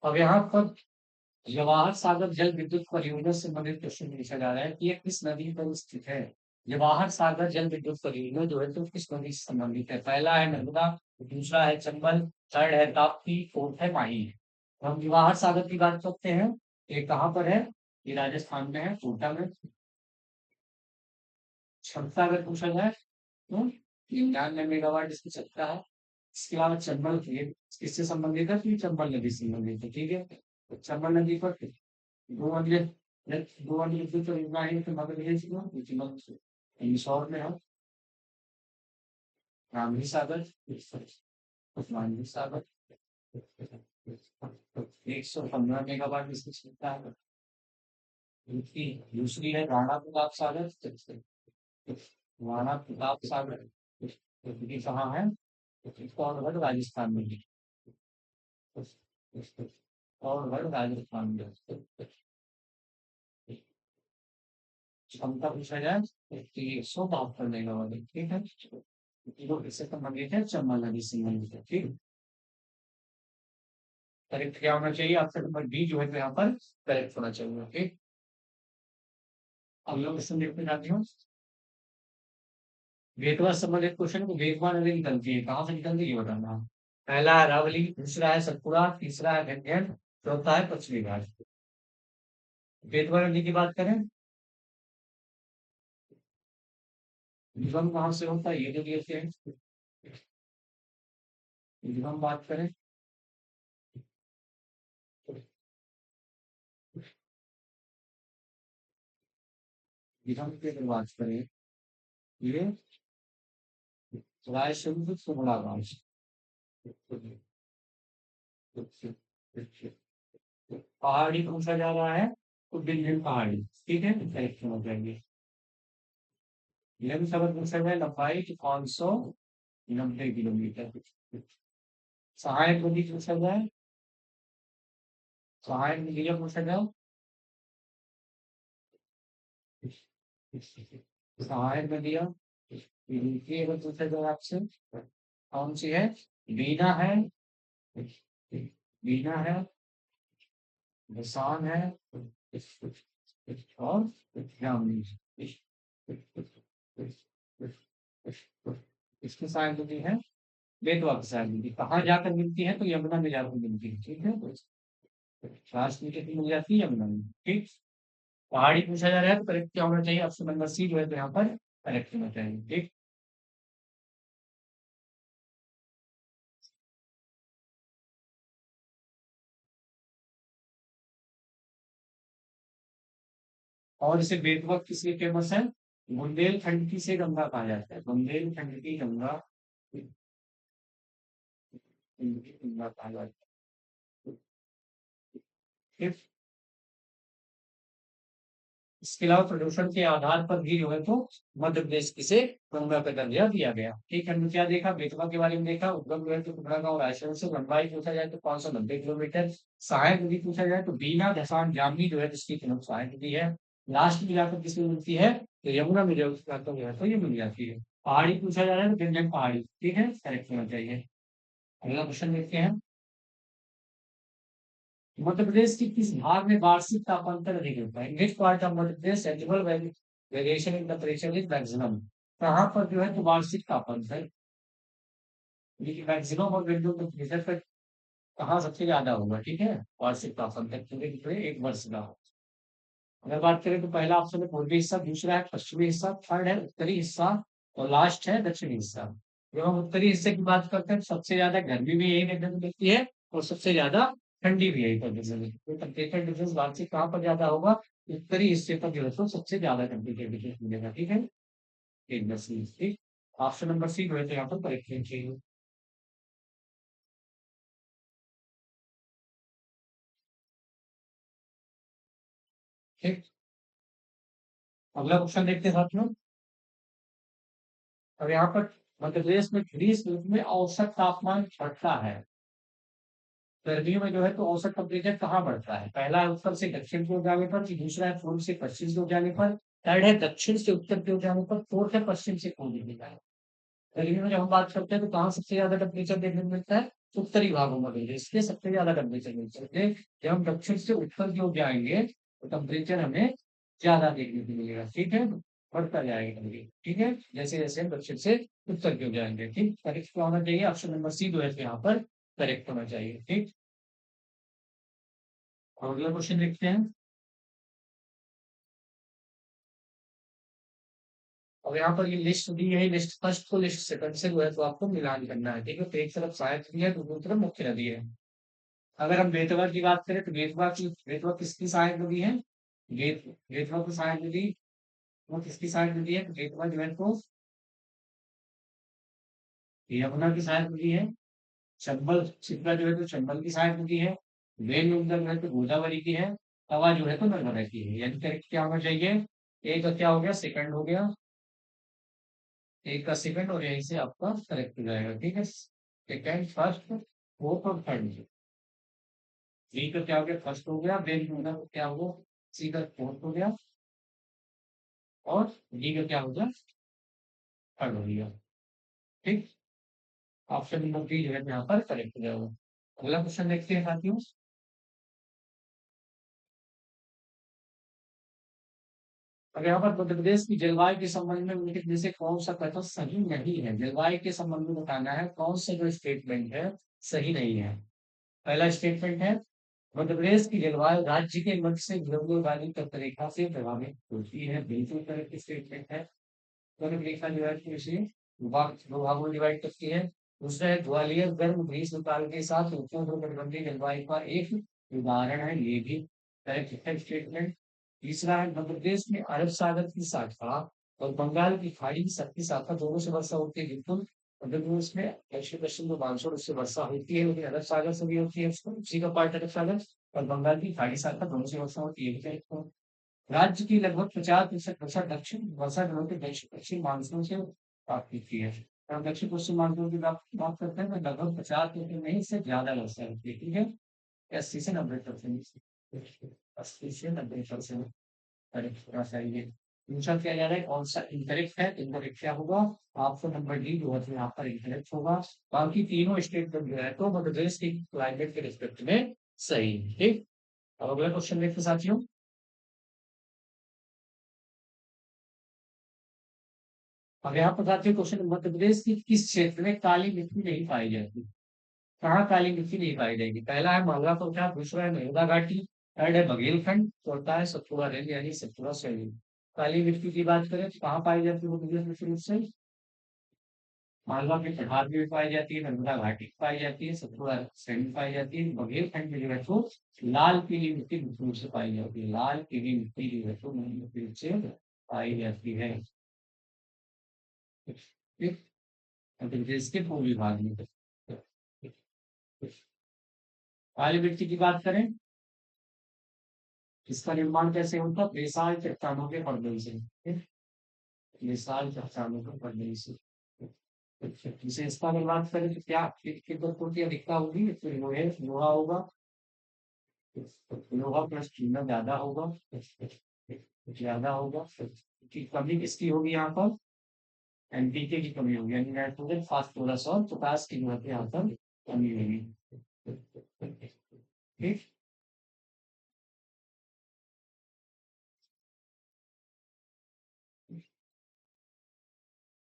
अब यहाँ पर जवाहर सागर जल विद्युत परियोजना से संबंधित क्वेश्चन पूछा जा रहा है कि ये किस नदी पर स्थित है? जवाहर सागर जल विद्युत परियोजना जो है तो किस नदी से संबंधित है? पहला है नर्मदा, दूसरा है चंबल, थर्ड है ताप्ती, फोर्थ है माही। तो हम जवाहर सागर की बात करते हैं। ये कहाँ पर है? ये राजस्थान में है, कोटा में। क्षमता अगर पूछा जाए तो 99 मेगावाट इसकी क्षमता है। इसके अलावा चंबल ये किससे संबंधित है? तो ये चंबल नदी से संबंधित है। ठीक है। तो चंबल नदी पर दो अन्य दो अन्य विद्युत परियोजनाएं तो मध्य प्रदेश में, इंदौर में है, ब्राह्मणी सागर, उस्मानी सागर। 115 मेगावाट इसकी क्षमता है। दूसरी दूसरी है राणा प्रताप सागर, राणा प्रताप सागर। ये कहाँ है? और राजस्थान में है। और राजस्थान में क्षमता पूछा जाए तो 172 मेगावाट है। ठीक है। जो इससे संबंधित है चंबल नदी से संबंधित है। ठीक। करेक्ट क्या होना चाहिए? ऑप्शन नंबर बी जो है तो यहाँ पर करेक्ट होना चाहिए। ओके। अगला क्वेश्चन देखते जाते हो। बेतवा से संबंधित क्वेश्चन को बेतवा नदी निकलती है, कहाँ से निकलती है ये बताना। पहला है अरावली, दूसरा है सतपुड़ा, तीसरा है गंगेय, चौथा है पश्चिमी घाट। बेतवा नदी की बात करें, निगम कहाँ से होता है ये जो देते हैं। निगम बात करें, निगम की अगर बात करें, ये रायचंद्र सोमड़ा गांव से। पहाड़ी पूछा जा रहा है तो बिल्डिंग पहाड़ी। ठीक है, करेक्ट हो जाएंगे। लेंथ अगर पूछा जाए लंबाई तो 590 किलोमीटर। सहायक नदी पूछा जाए, सहायक नदी का पूछा जाए, सहायक नदियां ये अगर पूछा जाए आपसे कौन सी है? बीना है, बीना है, भसान है और जामुनी। इसकी सहायक नदी है बेतवा की सहायक नदी। कहाँ जाकर मिलती है? तो यमुना में जाकर मिलती है। ठीक है। लास्ट में कितनी मिल जाती है? यमुना में। ठीक। पहाड़ी पूछा जा रहा है तो करेक्ट क्या होना चाहिए? ऑप्शन नंबर सी जो है तो यहाँ पर करेक्ट होना चाहिए। ठीक। और इसे बेतवा किसलिए फेमस है? बुंदेलखंड की से गंगा कहा जाता है, बुंदेलखंड की गंगा, गंगा कहा जाता है। इसके अलावा प्रदूषण के आधार पर भी जो है तो मध्य प्रदेश किसे गंगा का दर्जा दिया गया। ठीक है, हमने क्या देखा? बेतवा के बारे में देखा, उद्गम जो है तो कुमरा रायसेन से, लंबाई पूछा जाए तो 590 किलोमीटर। सहायक नदी पूछा जाए तो बीना धसान जामनी जो है जिसकी प्रमुख सहायक नदी है। लास्ट में जाकर किसमें मिलती है? तो यमुना में जाकर जो है तो ये मिल जाती है। पहाड़ी पूछा जा रहा है तो गंजन पहाड़ी। ठीक है, करेक्ट होना चाहिए। अगला क्वेश्चन देखते हैं। मध्य प्रदेश की किस भाग में वार्षिक तापांतर अधिक होता है? Which part of Madhya Pradesh annual variation in temperature is maximum? कहाँ पर जो है तो वार्षिक तापांतर, लेकिन मैक्सिमम और मिनिमम टेम्परेचर पर कहाँ सबसे ज्यादा होगा? ठीक है, वार्षिक तापांतर पूरे एक वर्ष का। अगर बात करें तो पहला ऑप्शन है पूर्वी हिस्सा, दूसरा है पश्चिमी हिस्सा, थर्ड है उत्तरी हिस्सा, और लास्ट है दक्षिणी हिस्सा। जब हम उत्तरी हिस्से की बात करते हैं तो सबसे ज्यादा गर्मी भी यही देखने को मिलती है और सबसे ज्यादा ठंडी भी यही पर देखने को मिलती है। तो टेम्परेचर डिफरेंस वार्षिक कहाँ पर ज्यादा होगा? उत्तरी हिस्से पर जो है तो सबसे ज्यादा टेम्परेचर डिफरेंस मिलेगा। ठीक है, एक दस ठीक। ऑप्शन नंबर सी जो है तो यहाँ पर करेक्ट चाहिए। ठीक। अगला क्वेश्चन देखते हैं साथियों। अब यहाँ पर मध्य प्रदेश में ग्रीष्म ऋतु में औसत तापमान बढ़ता है, गर्मियों में जो है तो औसत टेम्परेचर कहाँ बढ़ता है? पहला है उत्तर से दक्षिण की ओर जाने पर, दूसरा है पूर्व से पश्चिम की ओर जाने पर, थर्ड है दक्षिण से उत्तर की ओर जाने पर, फोर्थ है पश्चिम से पूर्व की ओर। गर्मियों में जब हम बात करते हैं तो कहाँ सबसे ज्यादा टेम्परेचर देखने को मिलता है? उत्तरी भागों में मिलता है, इसलिए सबसे ज्यादा टेम्परेचर मिलता है। जब हम दक्षिण से उत्तर की ओर जाएंगे तो टेम्परेचर हमें ज्यादा देखने को मिलेगा। ठीक है, बढ़ता जाएगा टेम्परेचर। ठीक है, जैसे जैसे हम दक्षिण से उत्तर की ओर जाएंगे। ठीक, करेक्ट क्या होना चाहिए? ऑप्शन नंबर सी जो है तो यहाँ पर करेक्ट होना चाहिए। ठीक। और अगला क्वेश्चन देखते हैं। और यहाँ पर ये लिस्ट दी है, लिस्ट फर्स्ट को लिस्ट सेकंड से जो है तो आपको मिलान करना है। ठीक है, तो एक तरफ सहायक नदी है, दूसरी तरफ मुख्य नदी है। अगर हम बेतवा की बात करें तो बेतवा किसकी सहायक नदी है? बेतवा की सहायक नदी, वो किसकी सहायक नदी है? तो बेतवा जो है तो यमुना की सहायक नदी है। चंबल शिप्रा जो है तो चंबल की सहायक नदी है। वेल जो है तो गोदावरी की है। तवा जो है तो नर्मदा की है। यानी करेक्ट क्या होना चाहिए? एक का क्या हो गया? सेकंड हो गया, एक का सेकंड, और यहीं से आपका करेक्ट हो जाएगा। ठीक है, सेकंड, फर्स्ट, फोर्थ और थर्ड। बी का क्या हो गया? फर्स्ट हो गया। देन का क्या हो गया? सी का फोर्थ हो गया, और डी का क्या हो गया? थर्ड हो गया। ठीक, ऑप्शन नंबर बी जो है यहाँ पर करेक्ट हो जाएगा। अगला क्वेश्चन देखते हैं साथियों। अब यहाँ पर मध्य प्रदेश की जलवायु के संबंध में उनके में से कौन सा कथन सही नहीं है? जलवायु के संबंध में बताना है कौन सा जो स्टेटमेंट है सही नहीं है। पहला स्टेटमेंट है मध्य प्रदेश की जलवायु राज्य के मध्य से ग्लोबल वार्मिंग तक रेखा से प्रभावित होती है। बिल्कुल करेक्ट स्टेटमेंट है। गर्म रेखा जो है तो इसे दो भागों में डिवाइड करती है। दूसरा है ग्वालियर गर्म ग्रीष्म काल के साथ उष्णकटिबंधीय जलवायु का एक उदाहरण है, ये भी करेक्ट है स्टेटमेंट। तीसरा है मध्य प्रदेश में अरब सागर की शाखा और बंगाल की खाड़ी की शक्ति शाखा दोनों से वर्षा होती है। बिल्कुल, मध्य प्रदेश में दक्षिण पश्चिम में मानसून उससे वर्षा होती है, लेकिन अरब सागर से भी होती है, उसको उसी का पार्ट अरब सागर, और बंगाल की खाड़ी शाखा दोनों से वर्षा होती है। राज्य की लगभग 50% वर्षा दक्षिण वर्षा जलों के दक्षिण पश्चिम मानसून से प्राप्त होती है। और हम दक्षिण पश्चिम मानसून की बात करते हैं तो लगभग 50% नहीं, इससे ज्यादा वर्षा होती है। ठीक है, 80 से 90%, 80 से 90% होना चाहिए। पूछा क्या जा रहा है? कौन सा इंटरेक्ट है? इंटरेक्ट क्या होगा? ऑप्शन नंबर डी जो है यहाँ पर इंटरेक्ट होगा। बाकी तीनों स्टेटमेंट जो है तो मध्य प्रदेश की क्लाइमेट के रिस्पेक्ट में सही। ठीक, अब अगला क्वेश्चन देखते साथियों। अब यहाँ पर साथियों क्वेश्चन, मध्य प्रदेश की किस क्षेत्र में काली मिट्टी नहीं पाई जाती? कहाँ काली मिट्टी नहीं पाई जाएगी? पहला है मालवा पठार, दूसरा है नर्मदा घाटी, थर्ड है बघेलखंड, चौथा है सतपुड़ा रेंज यानी सतपुड़ा श्रेणी। काली मिट्टी की बात करें तो कहाँ पाई जाती है वो मुख्य रूप से? मालवा के पठार में भी पाई जाती है, नर्मदा घाटी में पाई जाती है, सतपुड़ा श्रेणी में पाई जाती है, बघेलखंड में जो है तो लाल पीली मिट्टी मुख्य रूप से पाई जाती है। लाल पीली मिट्टी जो है तो मुख्य रूप से पाई जाती है। ठीक? मध्य प्रदेश के पूर्वी भाग में। काली मिट्टी की बात करें, इसका निर्माण कैसे होता है? बेसाल चट्टानों के पड़ने से। ठीक? बेसाल चट्टानों के पड़ने से। विशेषता में बात करें तो क्या कितनी पूर्ति अधिकता होगी? तो लोहे लोहा होगा, लोहा प्लस चूना ज्यादा होगा की कमी किसकी होगी यहाँ पर? एनपीके की कमी होगी, यानी नाइट्रोजन फास्फोरस और पोटास की जो है यहाँ पर कमी होगी। ठीक?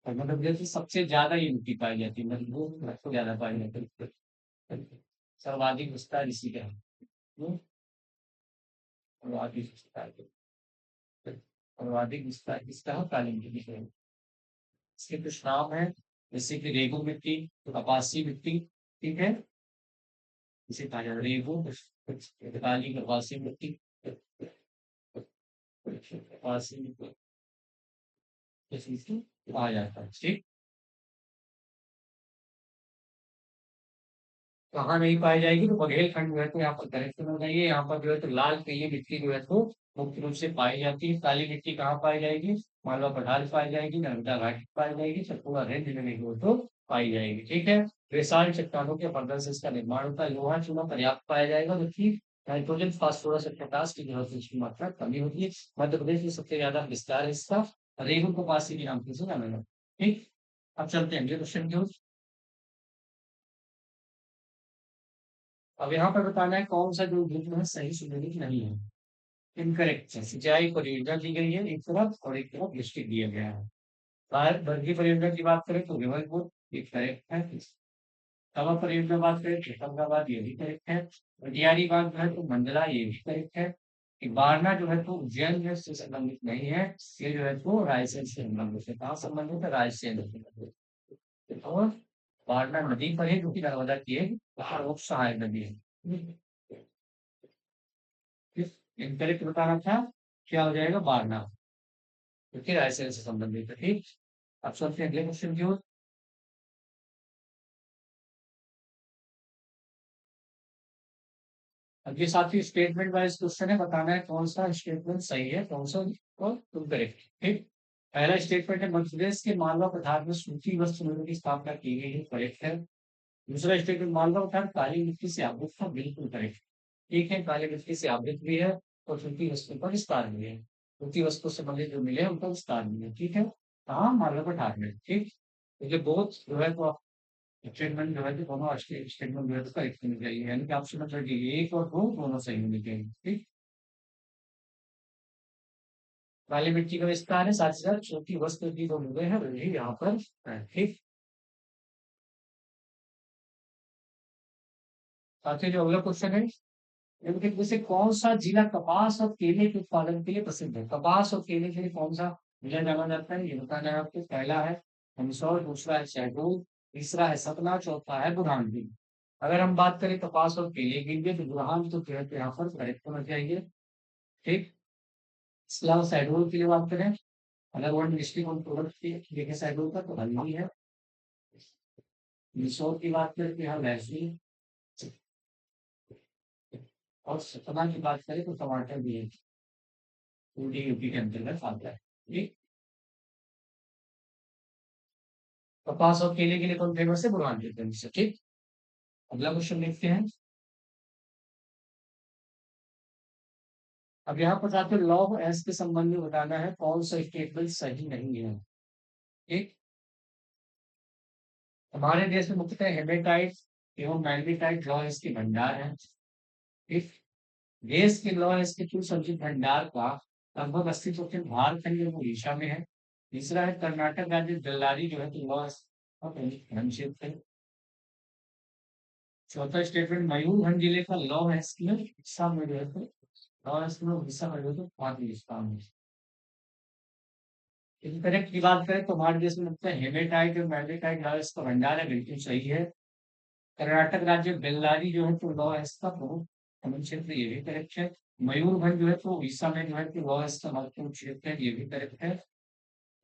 और मतलब जैसे सबसे ज्यादा ये मिट्टी पाई जाती है, मतलब सबसे ज्यादा पाई जाती है। सर्वाधिक विस्तार इसी का है। हम्म, सर्वाधिक विस्तार, सर्वाधिक विस्तार किसका है? काली मिट्टी का है। इसके कुछ नाम है, जैसे कि रेगु मिट्टी, कपासी मिट्टी। ठीक है, इसे कहा जाता है रेगु, काली कपासी मिट्टी, कपासी मिट्टी इसी से कहा जाता है। ठीक? कहाँ नहीं पाई जाएगी? तो बघेलखंड जो है तो यहाँ पर करेक्शन हो जाइए। यहाँ पर जो है तो लाल पीली मिट्टी जो है तो मुख्य रूप से पाई जाती है। काली मिट्टी कहाँ पाई जाएगी? मालवा पठार पाई जाएगी, नर्मदा घाटी पाई जाएगी, सतपुड़ा रेंज में नहीं हो तो पाई जाएगी। ठीक है, विशाल चट्टानों के अपरदन से इसका निर्माण होता है। लोहा चूना पर्याप्त पाया जाएगा, जबकि नाइट्रोजन फास्फोरस और पोटास की जरूरत की मात्रा कमी होती है। मध्य प्रदेश में सबसे ज्यादा विस्तार है इसका। रेगुल कपासी के नाम से जाना जाता है। ठीक, अब चलते हैं अगले क्वेश्चन की ओर। अब यहाँ पर बताना है कौन सा जो विकल्प है सही सुमेलित नहीं है, इनकरेक्ट है। सिंचाई परियोजना दी गई है एक तरफ और एक तरफ डिस्ट्रिक्ट दिया गया है। वर्गीय परियोजना की बात करें तो जबलपुर एक करेक्ट है। तवा परियोजना बात करें तो होशंगाबाद, ये भी करेक्ट है। मटियारी बात करें तो मंडला, ये भी करेक्ट है। एक बारना जो है तो उज्जैन से संबंधित नहीं है, ये जो है तो रायसेन से संबंधित है। कहाँ संबंधित है? रायसेन से। और वारणा नदी पर है जो कि नर्मदा की एक प्रमुख सहायक नदी है। इनकरेक्ट बताना था, क्या हो जाएगा? वारणा, क्योंकि रायसेन से संबंधित है। ठीक, अब चलते हैं अगले क्वेश्चन की ओर। अब ये साथी स्टेटमेंट वाइज क्वेश्चन है, बताना है कौन सा स्टेटमेंट सही है, कौन सा और इनकरेक्ट। ठीक, पहला स्टेटमेंट है मध्य प्रदेश के मालवा पठार में सूखी वस्त्र मिलों की स्थापना की गई है, करेक्ट है। दूसरा स्टेटमेंट मालवा पठार काली मिट्टी से आवृत था, बिल्कुल करेक्ट। ठीक है, काली मिट्टी से आवृत भी है और सूखी वस्तु का विस्तार भी है। सूखी वस्तु से संबंधित जो मिले उनका विस्तार भी है। ठीक है, हाँ मालवा पठार में। ठीक, तो ये बहुत जो है तो स्टेटमेंट जो है तो दोनों स्टेटमेंट जो है तो करेक्ट होनी चाहिए, यानी कि ऑप्शन नंबर डी एक और दो दोनों सही होने चाहिए। ठीक, काली मिट्टी का विस्तार है, साथ ही साथ छोटी वस्तु की जो मुद्दे हैं वही यहाँ पर है। ठीक, साथ ही जो अगला क्वेश्चन है, लेकिन जैसे कौन सा जिला कपास और केले के उत्पादन के लिए प्रसिद्ध है? कपास और केले के लिए कौन सा जिला जाना जाता है, ये बताना है आपको। पहला है मंदसौर, दूसरा है शहडोल, तीसरा है सतना, चौथा है बुरहानपुर। अगर हम बात करें कपास और केले के लिए तो बुरहान तो जो है तो यहाँ पर करेक्ट होना चाहिए। ठीक, इसके अलावा शहडोल के लिए बात करें, अगर वन डिस्ट्रिक्ट और प्रोडक्ट की देखें शहडोल का तो हल्दी है। मंदसौर की बात करें तो यहाँ लहसुन, और सतना की बात करें तो टमाटर भी है, पूरी यूपी के अंतर्गत आता है। ठीक, कपास और केले के लिए कौन फेमस है? बुरहानपुर से। ठीक, अगला क्वेश्चन देखते हैं। अब यहाँ पर जाकर लॉग एस के संबंध में बताना है कौन सा स्टेटमेंट सही नहीं है। ठीक, हमारे देश में मुख्यतः हेमेटाइट एवं मैग्नेटाइट लॉ एस के भंडार है। ठीक, देश के लॉ एस के कुल संचित भंडार का लगभग 80% झारखंड एवं उड़ीसा में है। तीसरा है कर्नाटक राज्य दल्लारी जो है तो लॉ एस का प्रमुख धन क्षेत्र है। चौथा स्टेटमेंट, मयूरभंज जिले का लौ एस्क में हिस्सा में जो है तो लौ एस्क में हिस्सा में जो है तो पाकिस्तान में। इनकरेक्ट की बात करें तो हमारे देश में लगता है हेमेटाइट और मैग्नेटाइट लौ एस्क का भंडार है, बिल्कुल सही है। कर्नाटक राज्य बेल्लारी जो है तो लौ एस्क का प्रमुख खनन क्षेत्र, ये भी करेक्ट है। मयूरभंज जो है तो उड़ीसा में जो है तो लौ एस्क का महत्वपूर्ण क्षेत्र है, ये भी करेक्ट है।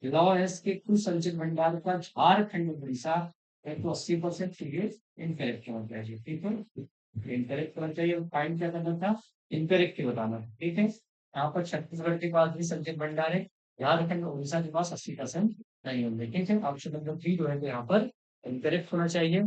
लौ एस्क के कुल संचित भंडार का झारखंड और उड़ीसा है तो 80%, ये इनकरेक्ट होना चाहिए, ठीक है। इनकरेक्ट होना चाहिए, फाइंड क्या करना था, इनकरेक्ट बताना, ठीक है। यहाँ पर छत्तीसगढ़ के पास भी संचित भंडार है, झारखंड और उड़ीसा के पास 80% नहीं होंगे, ठीक है। ऑप्शन नंबर 3 जो है तो यहाँ पर इनकरेक्ट होना चाहिए।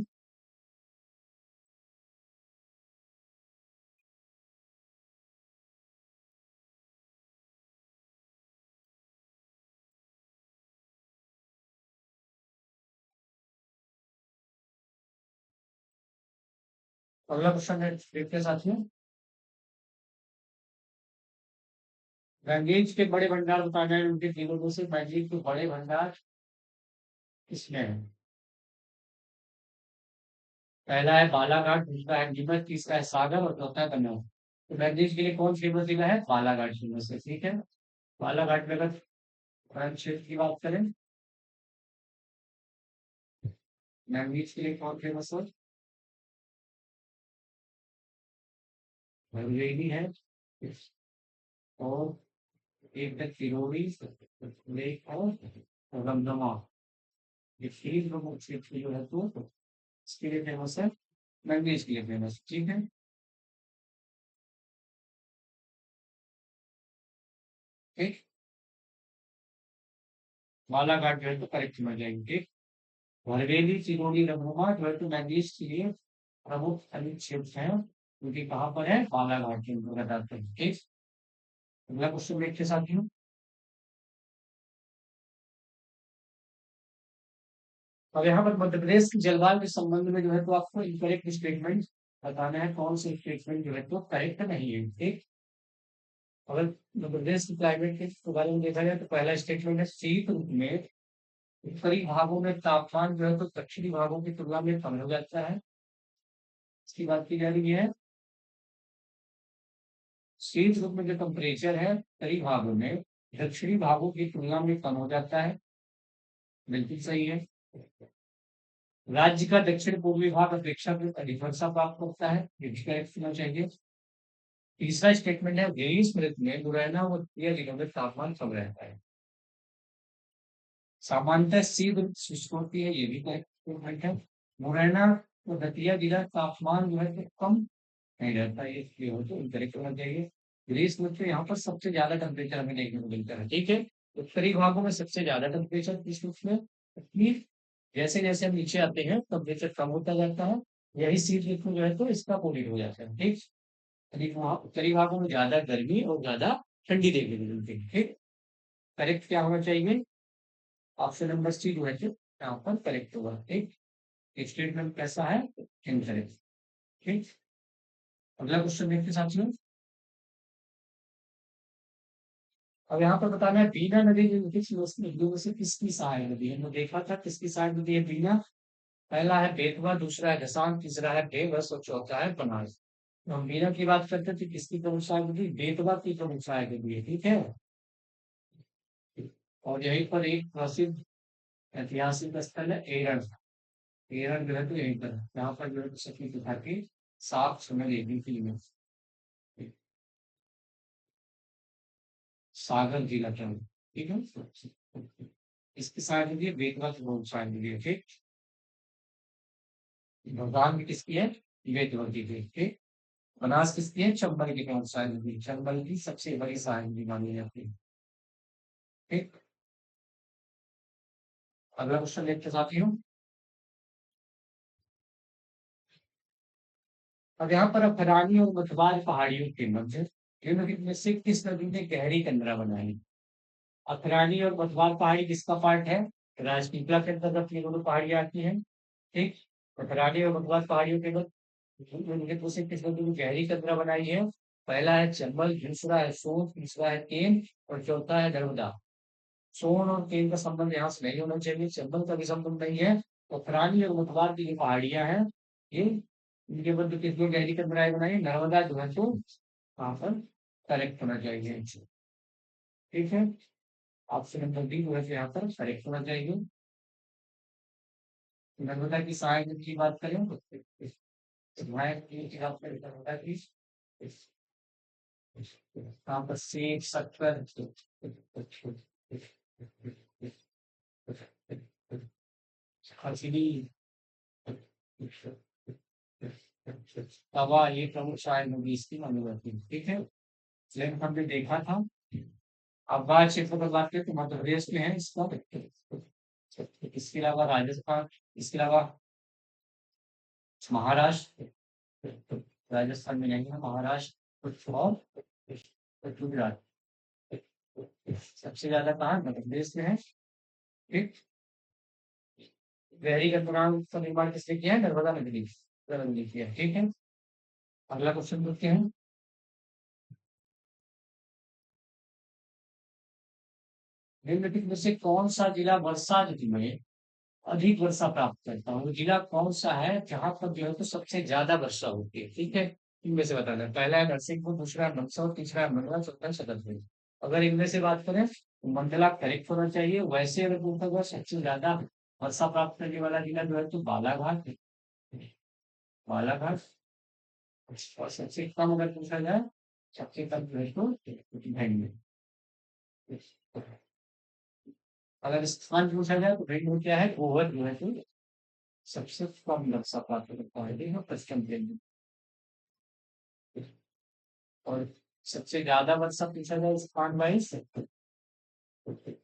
अगला क्वेश्चन है, देखते हैं साथियों। गंगेज के बड़े भंडार बताना है, उनके तीनों से मैंगनीज के बड़े भंडार किसमें है। पहला है बालाघाट, दूसरा है नीमच, तीसरा है सागर और चौथा है कन्नौज। तो मैंगनीज के लिए कौन फेमस जिला है, बालाघाट फेमस है, ठीक है। बालाघाट में अगर खनन क्षेत्र की बात करें, मैंगनीज के लिए कौन फेमस है, भंगेरी है, और एक है किरोड़ी लेक और रमदमा। ये तीन प्रमुख क्षेत्र जो है तो इसके लिए फेमस है, मैंगनीज के लिए फेमस, ठीक है। ठीक, बालाघाट जो है तो करेक्ट समझ जाएंगे, ठीक। बरवेली, चिरौली, रमनुमा जो है तो मैंगनीज के लिए प्रमुख खनिज क्षेत्र हैं, क्योंकि कहाँ पर है, बालाघाट के अंतर्गत आते हैं, ठीक। अगला क्वेश्चन देखते साथियों। अब यहाँ पर मध्य प्रदेश की जलवायु के संबंध में जो है तो आपको इनकरेक्ट स्टेटमेंट बताना है, कौन से स्टेटमेंट जो है तो करेक्ट नहीं है, ठीक। अगर मध्य प्रदेश की क्लाइमेट के बारे में देखा जाए तो पहला स्टेटमेंट है, शीत ऋतु में उत्तरी भागों में तापमान जो है तो दक्षिणी भागों की तुलना में कम हो जाता है। इसकी बात की जा रही है, शीत ऋतु में जो टेम्परेचर है उत्तरी भागों में दक्षिणी भागों की तुलना में कम हो जाता है, बिल्कुल सही है। राज्य का दक्षिण पूर्वी भाग अपेक्षाकृत अधिक वर्षा प्राप्त करता है, ये भी करेक्ट होना चाहिए। तीसरा स्टेटमेंट है, ग्रीष्म ऋतु में मुरैना और दतिया जिलों में तापमान कम रहता है। सामान्यतः शीत ऋतु शुष्क होती है, ये भी करेक्ट स्टेटमेंट है। मुरैना और दतिया जिला तापमान जो है तो कम नहीं रहता है, ये हो तो करेक्ट होना चाहिए। ग्रीष्म ऋतु यहाँ पर सबसे ज्यादा टेम्परेचर हमें देखने को मिलता है, ठीक है। उत्तरी भागों में सबसे ज्यादा टेम्परेचर ग्रीष्म ऋतु में, जैसे जैसे हम नीचे आते हैं टेम्परेचर कम होता जाता है, यही शीत ऋतु जो है तो इसका अपोजिट हो जाता है, ठीक। उत्तरी भागों में ज्यादा गर्मी और ज्यादा ठंडी देखने को मिलती है, ठीक। करेक्ट क्या होना चाहिए, ऑप्शन नंबर सी जो है तो यहाँ पर करेक्ट होगा, ठीक। स्टेटमेंट कैसा है, इनकरेक्ट, ठीक। अगला क्वेश्चन देखते साथियों। अब यहाँ पर बताना है, बीना नदी जो किस नदियों में से किसकी सहायक नदी है। हमने देखा था किसकी सहायक नदी है बीना। पहला है बेतवा, दूसरा है गसान, तीसरा है बेबस और चौथा है बनास। तो हम बीना की बात करते थे, किसकी प्रमुख सहायक नदी, बेतवा की प्रमुख सहायक नदी है, ठीक है। और यहीं पर एक प्रसिद्ध ऐतिहासिक स्थल है एरन। एरन जो है तो यहीं पर है, यहाँ पर जो है सती प्रथा की सात समय देखी थी मैं। सागर जिला का, ठीक है। इसकी सहायक नदी है बेतवा की प्रमुख सहायक नदी है, ठीक। भगवान की किसकी है, बेतवा की थी, ठीक। बनास किसकी है, चंबल की प्रमुख सहायक नदी, चंबल की सबसे बड़ी सहायक नदी मानी जाती है, ठीक। अगला क्वेश्चन देखते साथियों। अब यहाँ पर अफरानी और मथुबार पहाड़ियों के मध्य निम्नलिखित में से किस नदी ने गहरी कंदरा बनाई। अफरानी और मथुबार पहाड़ी किसका पार्ट है, राजपीपला के अंतर्गत ये दोनों पहाड़ियां आती हैं, ठीक। अफरानी और मथुबार पहाड़ियों के निम्नलिखित में से किस नदी ने गहरी कंदरा बनाई है। पहला है चंबल, दूसरा है सोन, तीसरा है केन और चौथा है नर्मदा। सोन और केन का संबंध यहाँ से नहीं होना चाहिए, चंबल का भी संबंध नहीं है। अफरानी और मथुबार की जो पहाड़ियां हैं ये इनके बदले कितनी गहरी कतराई बनाई, नर्मदा जो है तो वहां पर करेक्ट होना चाहिए। ठीक है, ऑप्शन नंबर डी जो है यहाँ पर करेक्ट होना चाहिए। नर्मदा की सहायक की बात करें तो सहायक की बात करें नर्मदा की, यहाँ पर सेब शक्कर खजूरी तवा, ये प्रमुख सहायक नदी इसकी मानी जाती है। ठीक है, लेकिन हमने देखा था। अब बाढ़ क्षेत्र पर बात करें तो मध्य प्रदेश में है इसका, इसके अलावा राजस्थान, इसके अलावा महाराष्ट्र, राजस्थान में नहीं है, महाराष्ट्र और गुजरात। सबसे ज्यादा कहाँ मध्य प्रदेश में है। ठीक, गहरी गंदनाग का निर्माण किसने किया है, नर्मदा नदी ने किया है। ठीक है, अगला क्वेश्चन देखते हैं। निम्नलिखित में से कौन सा जिला वर्षा ऋतु में अधिक वर्षा प्राप्त करता है, वो जिला कौन सा है जहां पर जो है तो सबसे ज्यादा वर्षा होती है। ठीक है, इनमें से बताना है। पहला है नरसिंहपुर, दूसरा है मंदसौर, तीसरा है मंडला, चौथा है छतरपुर। अगर इनमें से बात करें तो मंडला करेक्ट होना चाहिए। वैसे अगर पूछा जाए सबसे ज्यादा वर्षा प्राप्त करने वाला जिला जो है तो बालाघाट, बालाघाट। और सबसे कम अगर पूछा जाए, सबसे कम जो है तो भिंड। अगर स्थान पूछा जाए तो भिंड क्या है, ओवर जो है तो सबसे कम वर्षा प्राप्त करता है, ठीक है, पश्चिम भिंड। और सबसे ज्यादा वर्षा पूछा जाए स्थान वाइज मध्य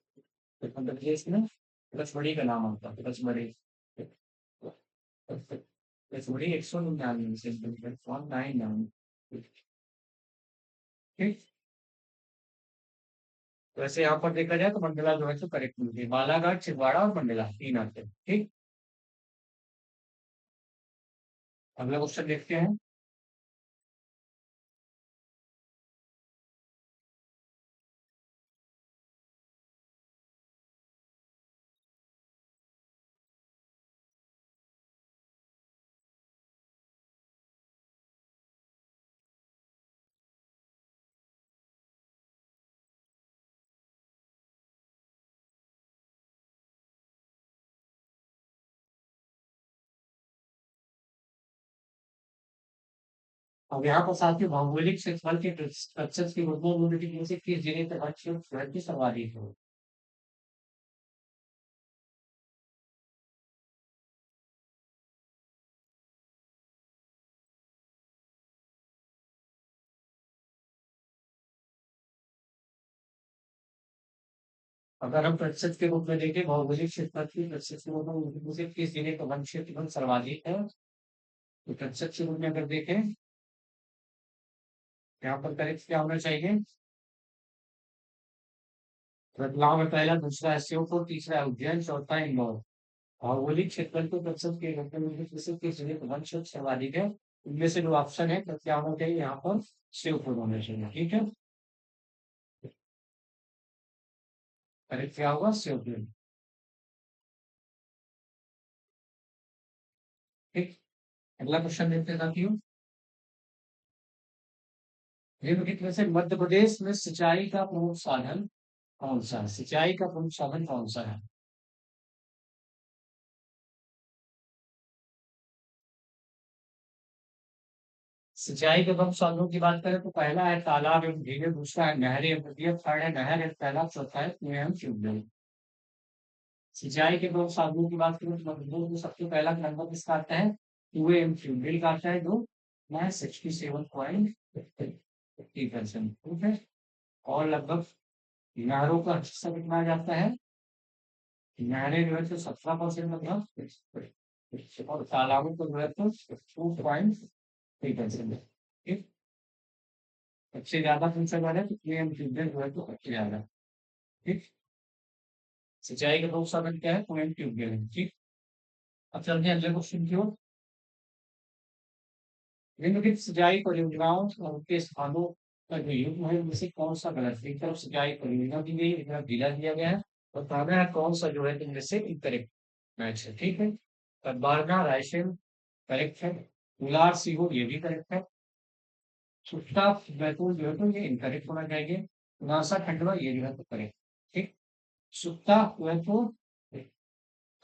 प्रदेश में पचमढ़ी का नाम आता है, पचमढ़ी। पचमढ़ी 199 सेंटीमीटर, 199। ठीक, वैसे यहाँ पर देखा जाए तो मंडला जो है तो करेक्ट मिलती है। बालाघाट, छिंदवाड़ा और मंडला तीन आते हैं। ठीक, अगला क्वेश्चन देखते हैं। अब यहाँ पर साथियों भौगोलिक क्षेत्रफल के प्रतिशत के रूप में यूनिट में से किस जिले पर अच्छी की सर्वाधिक हो। अगर हम प्रतिशत के रूप में देखें भौगोलिक क्षेत्रफल की प्रतिशत के रूप में यूनिट में से किस जिले का वन क्षेत्रफल सर्वाधिक है, तो प्रतिशत के रूप में अगर देखें यहाँ पर करेक्ट क्या होना चाहिए, रतलाम में पहला, दूसरा है श्योपुर, तीसरा है उज्जैन, चौथा है इंदौर। भौगोलिक क्षेत्रफल के प्रतिशत के रूप में किस जिले का वन क्षेत्र सर्वाधिक है, इनमें से जो ऑप्शन है तो क्या होना चाहिए यहाँ पर श्योपुर होना चाहिए। ठीक है, करेक्ट क्या होगा, श्योपुर। ठीक, अगला क्वेश्चन देखते हैं साथियों। निम्नलिखित में से मध्य प्रदेश में सिंचाई का प्रमुख साधन कौन सा है, सिंचाई का प्रमुख साधन कौन सा है। सिंचाई के प्रमुख साधनों की बात करें तो पहला है तालाब एवं झीलें, दूसरा है नहरें एवं नदियां, थर्ड है नहर एवं तालाब, चौथा है कुएं एवं ट्यूबवेल। सिंचाई के प्रमुख साधनों की बात करें तो मध्य प्रदेश में सबसे पहला नंबर किसका आता है, कुएं एवं ट्यूबवेल का आता है, जो 67.50%। ठीक है, और लगभग नहरों का हिस्सा कितना जाता है, नहरें जो है तो 17% लगभग, और तालाबों को जो है तो 2.3%। ठीक, सबसे ज्यादा पूछा जा रहा है तो पीएम ट्यूबवेल जो है तो सबसे ज्यादा। ठीक, सिंचाई का प्रमुख साधन क्या है, पीएम ट्यूबवेल है। ठीक, अब चलते हैं अगले क्वेश्चन की ओर। निम्नलिखित सिंचाई परियोजनाओं और उनके स्थानों का जो युग्म है उनमें से कौन सा गलत है। एक तरफ सिंचाई परियोजना दी गई, एक तरफ जिला दिया गया है, और बताना है कौन सा जो है इनमें से इनकरेक्ट मैच है। ठीक है, कदबारना रायसेन करेक्ट है, उलार सीहोर ये भी करेक्ट है। सुट्टा बैतूल जो है तो ये इनकरेक्ट होना चाहिए। नासा खंडवा ये जो है तो करेक्ट। ठीक। सुट्टा बैतूल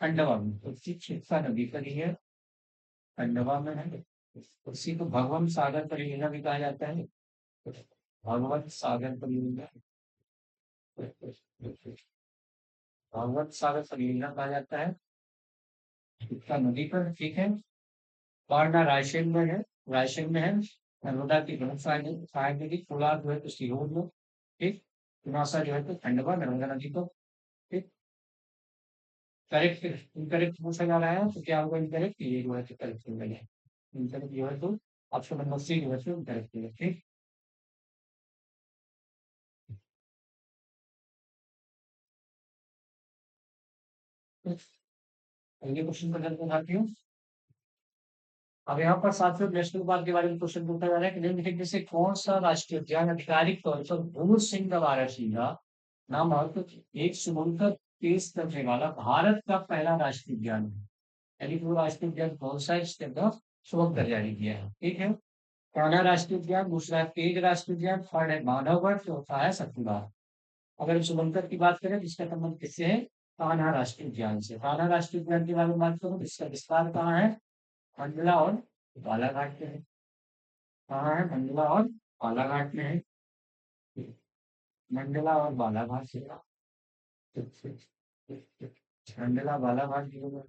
खंडवा में तो शिक्षा नदी पर ही है, खंडवा में है। उसी को भगवान सागर परियोजना भी कहा जाता है। भगवत सागर परियोजना, भगवत सागर परियोजना कहा जाता है शिक्षा नदी पर। ठीक है। वारणा रायसेन में है, रायसेन में है। नर्मदा की बहुत सहायक नदी। कोलार जो है तो सीहोर में। ठीक। पुनासा जो है तो खंडवा नर्मदा नदी पर। ठीक। करेक्ट इनकरेक्ट पूछा जा रहा है तो क्या होगा इनकरेक्ट, ये जो है तो करेक्ट हो गया। इनकरेक्ट जो है तो ऑप्शन नंबर सी जो है तो इनकरेक्ट है। ठीक। अगले क्वेश्चन पर चलते हैं। अब यहाँ पर साथियों नेशनल पार्क के बारे में क्वेश्चन पूछा जा रहा है कि निम्नलिखित में से कौन सा राष्ट्रीय उद्यान आधिकारिक तौर पर भूर सिंह बारहसिंगा नामक एक सुमंकर तेज करने वाला भारत का पहला राष्ट्रीय उद्यान है। यानी कि वो राष्ट्रीय उद्यान कौन सा है इसके अंदर सुमंकर जारी किया है। ठीक है। कान्हा राष्ट्रीय उद्यान, दूसरा है तेज राष्ट्रीय उद्यान, थर्ड है माधवगढ़, चौथा है सतपुड़ा। अगर सुमंकर की बात करें तो इसका संबंध किससे है? कान्हा राष्ट्रीय उद्यान से। कान्हा राष्ट्रीय उद्यान के बारे में बात करूं तो इसका विस्तार कहाँ है? मंडला और बालाघाट में है। कहाँ है? मंडला और बालाघाट में है। मंडला और बालाघाट से मंडला बालाघाट जो है,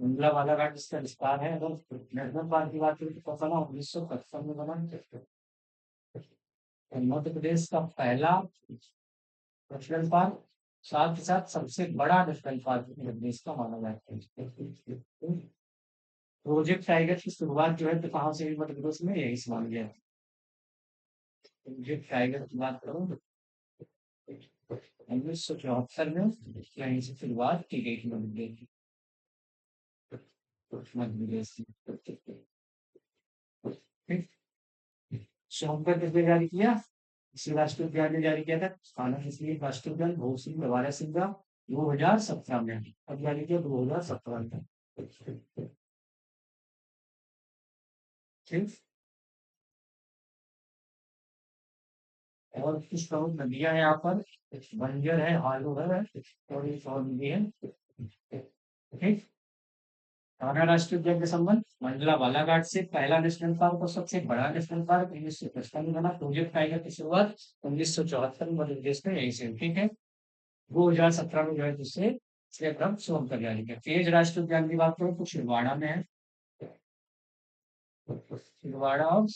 मंडला बालाघाट इसका विस्तार है। अगर नेशनल पार्क की बात करें तो बना 1955 में बना। मध्य प्रदेश का पहला नेशनल पार्क, साथ ही साथ सबसे बड़ा नेशनल पार्क मध्य प्रदेश का माना जाता है। प्रोजेक्ट टाइगर की शुरुआत जो है तो कहाँ से हुई मध्य प्रदेश में, यही से मान गया। प्रोजेक्ट टाइगर की बात करूँ 1974 में यहीं से शुरुआत की गई थी मध्य प्रदेश की। सोनभद्र किसने जारी किया? इसी राष्ट्रीय उद्यान ने जारी किया था। कान्हा इसलिए राष्ट्रीय उद्यान भूप सिंह गवारा सिंह का 2017 में, अब जारी किया 2017 में। ठीक। और कुछ प्रमुख नदियां हैं यहाँ पर, बंजर है, आलू है और एक और नदी है। ठीक। कान्हा राष्ट्रीय उद्यान के संबंध मंडला बालाघाट से, पहला नेशनल पार्क और सबसे बड़ा नेशनल पार्क 1955 में बना। प्रोजेक्ट टाइगर की शुरुआत 1974 में मध्य प्रदेश में, यही से। ठीक है। 2017 में जो है जिससे क्रम सोन कर जारी किया। तेज राष्ट्रीय उद्यान की बात करें तो छिंदवाड़ा में है। छिंदवाड़ा और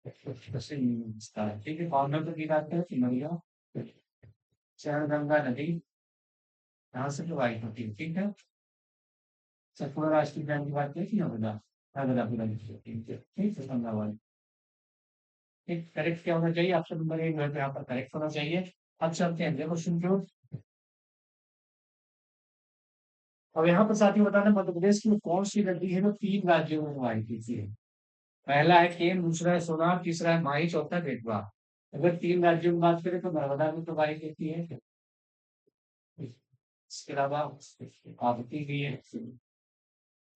ठीक है। कॉर्नर की बात करें सिमरिया, चरणगंगा नदी यहाँ से प्रवाहित होती है। ठीक है। सतपुड़ा राष्ट्रीय उद्यान की बात करें कि नर्मदा, नर्मदापुरम ठीक है गंगावाली। ठीक। करेक्ट क्या होना चाहिए? ऑप्शन नंबर एक जो है यहाँ पर करेक्ट होना चाहिए। अब चलते हैं अगले क्वेश्चन की ओर। अब यहाँ पर साथियों बताना मध्य प्रदेश की कौन सी नदी है जो 3 राज्यों में प्रवाहित होती है। पहला है केन, दूसरा है सोनार, तीसरा है माही, चौथा है बेतवा। अगर 3 राज्यों की बात करें तो नर्मदा में प्रवाहित होती है। इसके अलावा ताप्ती भी है।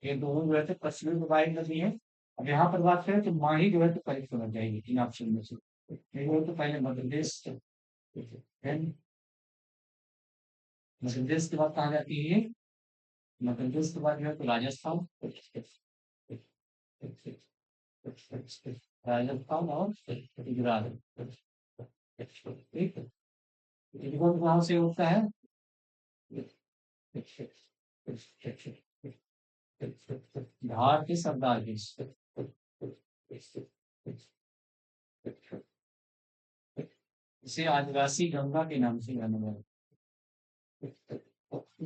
ये दोनों जो है तो पश्चिमी प्रवाहित नदी है। अब यहाँ पर बात करें तो माही जो है तो करेक्ट होना चाहिए इन ऑप्शन में से। ये जो है तो पहले मध्य प्रदेश, मध्य प्रदेश के बाद कहा जाती है, मध्य प्रदेश के बाद जो है तो राजस्थान, राजस्थान और गुजरात। ठीक है। त्रिभुवन कहाँ से होता है? धार के सरदार की, इसे आदिवासी गंगा के नाम से जाना जाता है।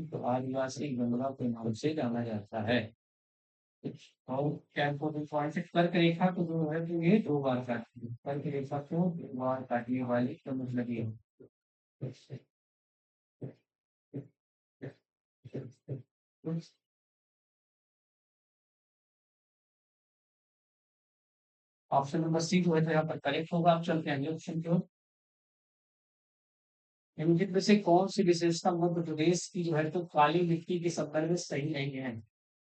तो आदिवासी गंगा के नाम से जाना जाता है। और कैलकुलेट पॉइंट से कर्क रेखा को जो है तो ये 2 बार काटती है। कर्क रेखा को 2 बार काटने वाली प्रमुख नदी है। ऑप्शन नंबर सी जो है तो यहाँ पर करेक्ट होगा। आप चलते हैं अगले ऑप्शन की ओर। निम्नलिखित में से कौन सी विशेषता मध्य प्रदेश की जो है तो काली मिट्टी के संदर्भ में सही नहीं है?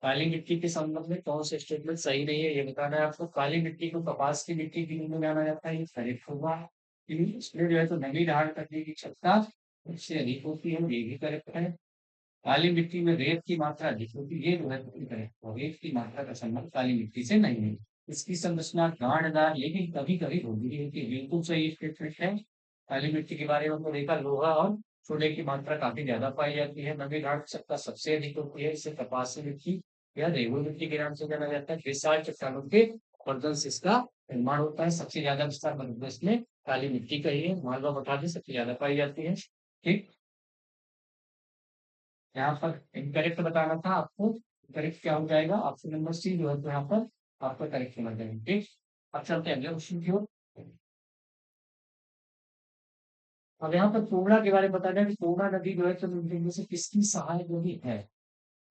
काली मिट्टी के संबंध में कौन सा स्टेटमेंट सही नहीं है ये बताना है आपको। काली मिट्टी को कपास की मिट्टी के रूप में जाना जाता है, ये करेक्ट होगा। इसमें जो है तो नमी धारण करने की क्षमता उससे अधिक होती है, ये भी करेक्ट है। काली मिट्टी में रेत की मात्रा अधिक होती है, ये जो है तो करेक्ट है। रेत की मात्रा का संबंध काली मिट्टी से नहीं है। इसकी संरचना गांठदार लेकिन कभी कभी होगी, ये बिल्कुल सही स्टेटमेंट है। काली मिट्टी के बारे में हमने देखा लोहा और सोने की मात्रा काफी ज्यादा पाई जाती है, नमी धारण क्षमता सबसे अधिक होती है। इसे कपास मिट्टी या रेगुल मिट्टी के नाम से जाना जाता है। विशाल चट्टानों के गर्दन से इसका निर्माण होता है। सबसे ज्यादा विस्तार मध्य प्रदेश में काली मिट्टी का ही है, मालवा बता के सबसे ज्यादा पाई जाती है। ठीक, यहाँ पर इनकरेक्ट बताना था आपको। करेक्ट क्या हो जाएगा, ऑप्शन नंबर सी जो है तो यहाँ पर आपका करेक्ट होना चाहिए। ठीक, अब चलते हैं अगले क्वेश्चन की ओर। अब यहाँ पर पूर्णा के बारे में बताया है कि पूर्णा नदी जो है तो इनमें से किसकी सहायक नदी है।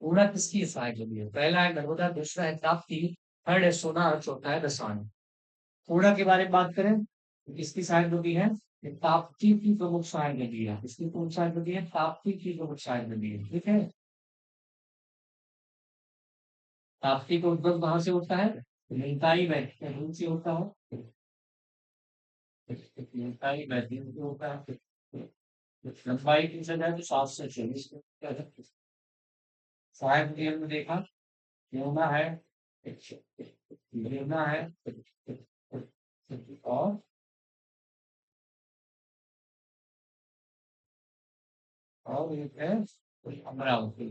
पूर्णा किसकी सहायक नदी है? पहला है नर्मदा, दूसरा है ताप्ती, थर्ड है सोना और चौथा है दसानी। पूर्णा के बारे में बात करें तो किसकी सहायक नदी है? ये ताप्ती की प्रमुख सहायक नदी है। किसकी प्रमुख सहायक नदी है? ताप्ती की प्रमुख सहायक नदी है। ठीक है, ताप्ती का उद्गम कहाँ से होता है? नीलताई बहती से होता है। नीलताई बहती से होता है। लंबाई की जगह है तो 724 सहायक नदी हमने देखा। यमुना है, यमुना है और एक है अमरावती।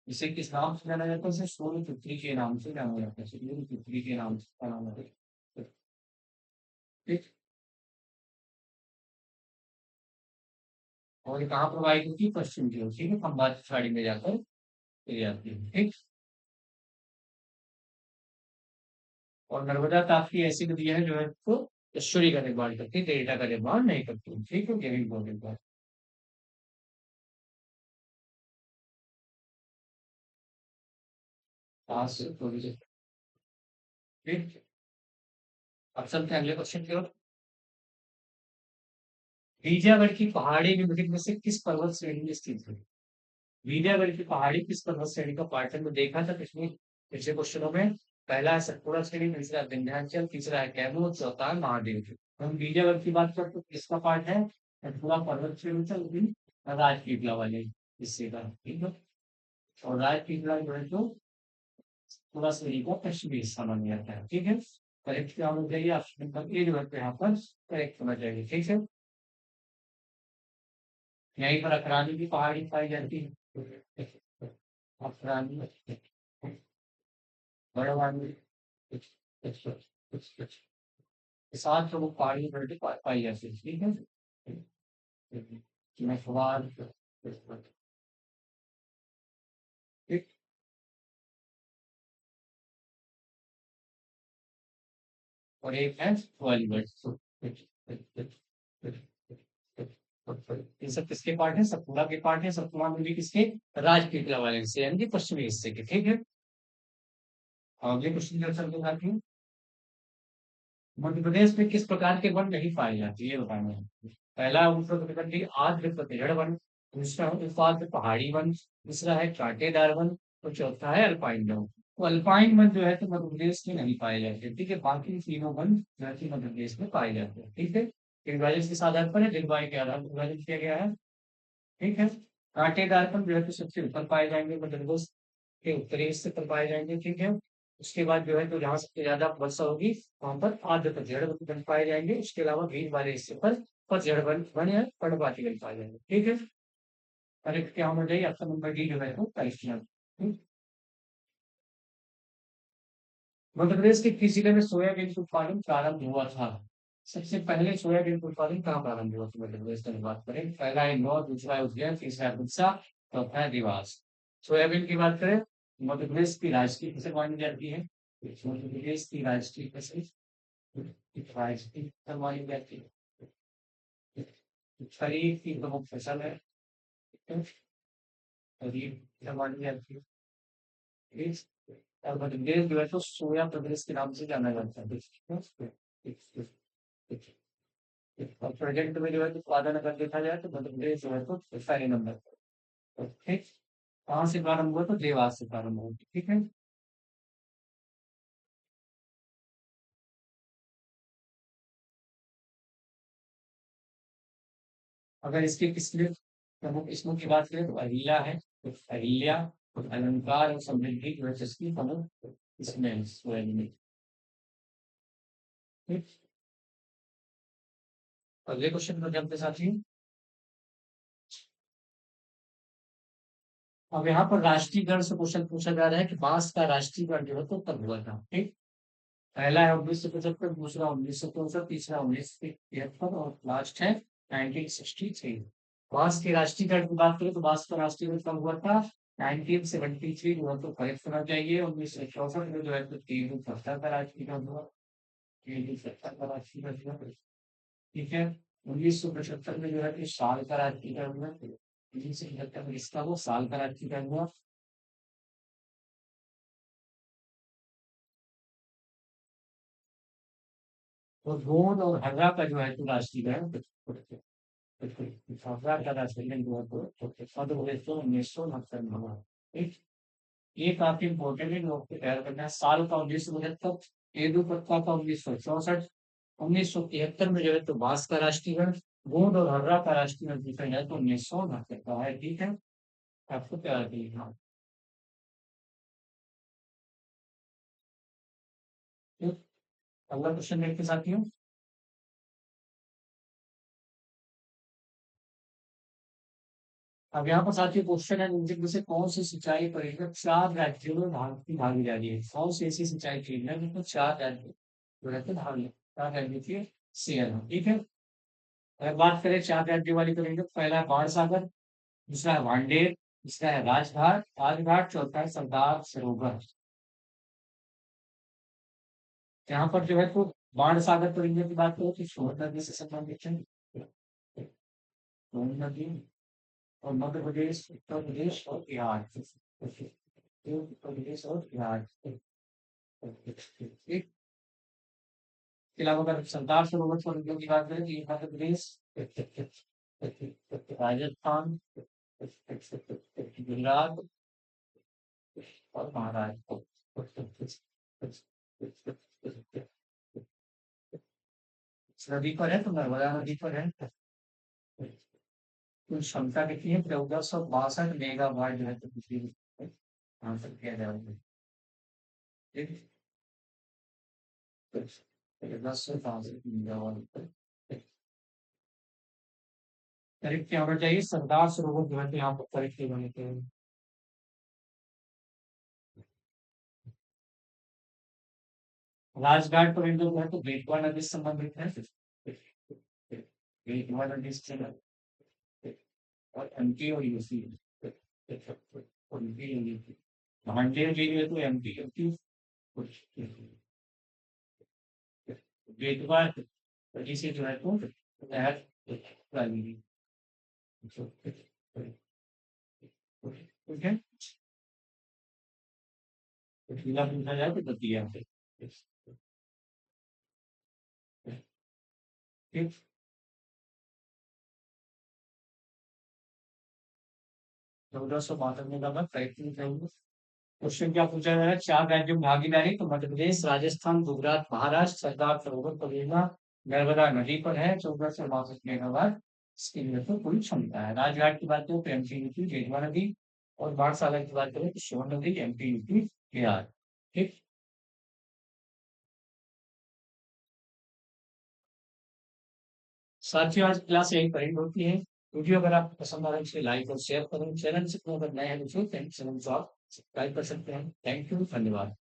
इसे किस नाम से जाना जाता है? इसे सूर्यपुत्री के नाम से जाना जाता है। सूर्यपुत्री के नाम से जाना जाता है। ठीक, और ये कहाँ प्रवाहित होती है? पश्चिम की ओर, ठीक है, खंबात खाड़ी में जाकर फिर जाती है। ठीक, और नर्मदा ताप्ती ऐसी नदी है जो है तो एस्चुरी का निर्माण करती है, डेल्टा का निर्माण नहीं करती। ठीक है, ये भी इम्पोर्टेंट है। आज से थोड़ी सी ठीक। अब चलते हैं अगले क्वेश्चन की ओर। विंध्यागढ़ की पहाड़ी निम्नलिखित में से किस पर्वत श्रेणी में स्थित है? विंध्यागढ़ की पहाड़ी किस पर्वत श्रेणी का पार्ट में देखा था पिछले पिछले क्वेश्चनों में। पहला है सतपुड़ा श्रेणी, दूसरा विंध्याचल, तीसरा है कैमूर, चौथा है महादेव। हम विंध्यागढ़ की बात करते तो किसका पार्ट है? सतपुड़ा पर्वत श्रेणी का, वो भी राजपीपला वाले हिस्से का। ठीक है, और राजपीपला जो है तो पूरा श्रेणी का पश्चिमी हिस्सा माना जाता है। ठीक है, करेक्ट क्या होना चाहिए? ऑप्शन नंबर ए जो है तो यहाँ पर करेक्ट होना चाहिए। ठीक है, यहीं पर अखरानी की पहाड़ी पाई जाती है। अखरानी, बड़वानी, सात प्रमुख पहाड़ी पर पाई जाती है। ठीक है, मखवार, ठीक, और एक है ग्वालियर। ये सब किसके पार्ट है? सतपुड़ा के पार्ट है। सतपुड़ा में भी किसके? राजपीपला वाले हिस्से यानी कि पश्चिमी हिस्से के। ठीक है, अगले क्वेश्चन के आंसर बताती हूँ। मध्य प्रदेश में किस प्रकार के वन नहीं पाए जाते ये बताना है। पहला उष्णकटिबंधीय आर्द्र पतझड़ वन, दूसरा है उपाद्र पहाड़ी वन, तीसरा है कांटेदार वन, और चौथा है अल्पाइन वन। तो अल्पाइन वन जो है तो मध्य प्रदेश में नहीं पाए जाते। ठीक है, बाकी तीनों वन जो है कि मध्य प्रदेश में पाए जाते हैं। ठीक है, विभाजन किस आधार पर है? जलवायु के आधार पर विभाजन किया गया है। ठीक है, कांटेदार वन जो है तो सबसे ऊपर पाए जाएंगे, मध्य प्रदेश के उत्तरी हिस्से पर पाए जाएंगे। ठीक है, उसके बाद जो है तो जहाँ सबसे ज्यादा वर्षा होगी वहां पर आर्द्र पतझड़ बन पाए जाएंगे। उसके अलावा भीड़ वाले हिस्से पर पतझड़ बन या पर्णपाती बन पाए जाएंगे। ठीक है, करेक्ट क्या होना चाहिए? ऑप्शन नंबर डी जो है तो करेक्ट किया। मध्य प्रदेश के किस जिले में सोयाबीन का उत्पादन प्रारंभ हुआ था? सबसे पहले सोयाबीन का उत्पादन कहाँ प्रारंभ हुआ था मध्य प्रदेश की बात करें? पहला है इंदौर, दूसरा है उज्जैन, तीसरा है उड़ीसा, चौथा है देवास। सोयाबीन की बात करें, मध्य प्रदेश की राजकीय फसल मानी जाती है। मध्य प्रदेश की राजकीय फसल, राजकीय फसल मानी जाती है। खरीफ की प्रमुख फसल है। खरीफ फसल मानी जाती है। और मध्य प्रदेश जो है तो सोया प्रदेश के नाम से जाना जाता है। और प्रेजेंट में जो है तो उत्पादन अगर देखा जाए तो मध्य प्रदेश जो है तो पहले नंबर पर। ठीक, कहाँ से प्रारंभ हुआ? तो देवास से प्रारंभ हुआ। ठीक है। अगर इसके किसके प्रमुख इसमों की बात करें तो अहिल्या है, तो अहिल्या, तो अलंकार और समृद्धि की वजह से प्रमुख इसमें स्वयं में। ठीक। अगले क्वेश्चन पर चलते साथियों। अब यहाँ पर राष्ट्रीय गण से क्वेश्चन पूछा जा रहा है कि बांस का राष्ट्रीय गण जो है तो कब हुआ था। ठीक। पहला है 1975, दूसरा 1964, तीसरा 1973 और लास्ट है 1963। बांस के राष्ट्रीय गण की बात करें तो बांस का राष्ट्रीय गण कब हुआ था? 1973 हुआ, तो करेक्ट होना चाहिए। 1964 में जो है तो तेलुगु सत्ता का राष्ट्रीय गण हुआ। तेलुगु सत्ता का राष्ट्रीय गण हुआ। ठीक है। 1975 में जो है कि साल का राष्ट्रीय गण हुआ। 1975 में इसका वो साल का राष्ट्रीय गण हुआ। और गोंद और हर्रा का जो है तो राष्ट्रीय गण हर्रा का राष्ट्रीय गण जो है तो 1969 में हुआ। ठीक। ये काफी इंपॉर्टेंट है, लोग तैयार करना है। साल का 1975, तेंदुपत्ता का 1964, 1973 में जो है तो बांस का राष्ट्रीय गण, गोंद और हर्रा का राष्ट्रीय गण जो है तो 1969 का है। ठीक है। आपको तैयार करिएगा। ठीक। अगला क्वेश्चन देखते साथियों। अब यहाँ पर साथियों क्वेश्चन है निम्नलिखित में से कौन सी सिंचाई परियोजना चार राज्यों में भारत की भागीदारी है? कौन सी ऐसी सिंचाई परियोजना है जिसमें चार राज्य जो रहते हैं भाग चार राज्यों की शेयर है? ठीक है। अगर बात करें चार राज्यों वाली करेंगे तो पहला है बाण सागर, दूसरा है भांडेर, तीसरा है राजघाट राजघाट, चौथा है सरदार सरोवर। यहाँ पर जो है तो बाण सागर परियोजना की बात करें तो सोन नदी से संबंधित है। सोन नदी और मध्य प्रदेश, उत्तर प्रदेश और बिहार। उत्तर प्रदेश और बिहार। ठीक। इसके अलावा अगर सरदार सरोवर परियोजना की बात करें तो ये मध्य प्रदेश, राजस्थान, गुजरात और महाराष्ट्र। नदी पर है तो नर्मदा नदी पर है। कुल क्षमता कितनी है? 1462 मेगावाट जो है तो बिजली हासिल किया जाएगा। ठीक। 1462 मेगावाट। करेक्ट क्या होना चाहिए? सरदार सरोवर जो है तो यहाँ पर करेक्ट होने के राजघाट पर जो है तो बेतवा नदी से संबंधित है। बेतवा नदी से और एमपी और यूपी और यूपी भांडेर जी जो है तो एमपी यूपी बेतवा नदी से जो है तो नहर प्राइमरी। ठीक है। तो जिला पूछा जाए तो दतिया से। ठीक। 1462 में लगा क्वेश्चन क्या पूछा जा रहा है? चार राज्यों में भागीदारी तो मध्य प्रदेश, राजस्थान, गुजरात, महाराष्ट्र। सरदार सरोवर परियोजना नर्मदा नदी पर है। 1462 मेगावाट इसकी जो है तो पूरी क्षमता है। राजघाट की बात करें तो एमपी यूपी बेतवा नदी और बाणसागर की बात करें तो सोन नदी एमपी यूपी बिहार। ठीक। साथियों आज क्लास यही पढ़ी होती है। वीडियो अगर आपको पसंद आ रहा है इसे लाइक और शेयर करें। चैनल से अगर नए हैं तो चैनल को आप सब्सक्राइब कर सकते हैं। थैंक यू, धन्यवाद।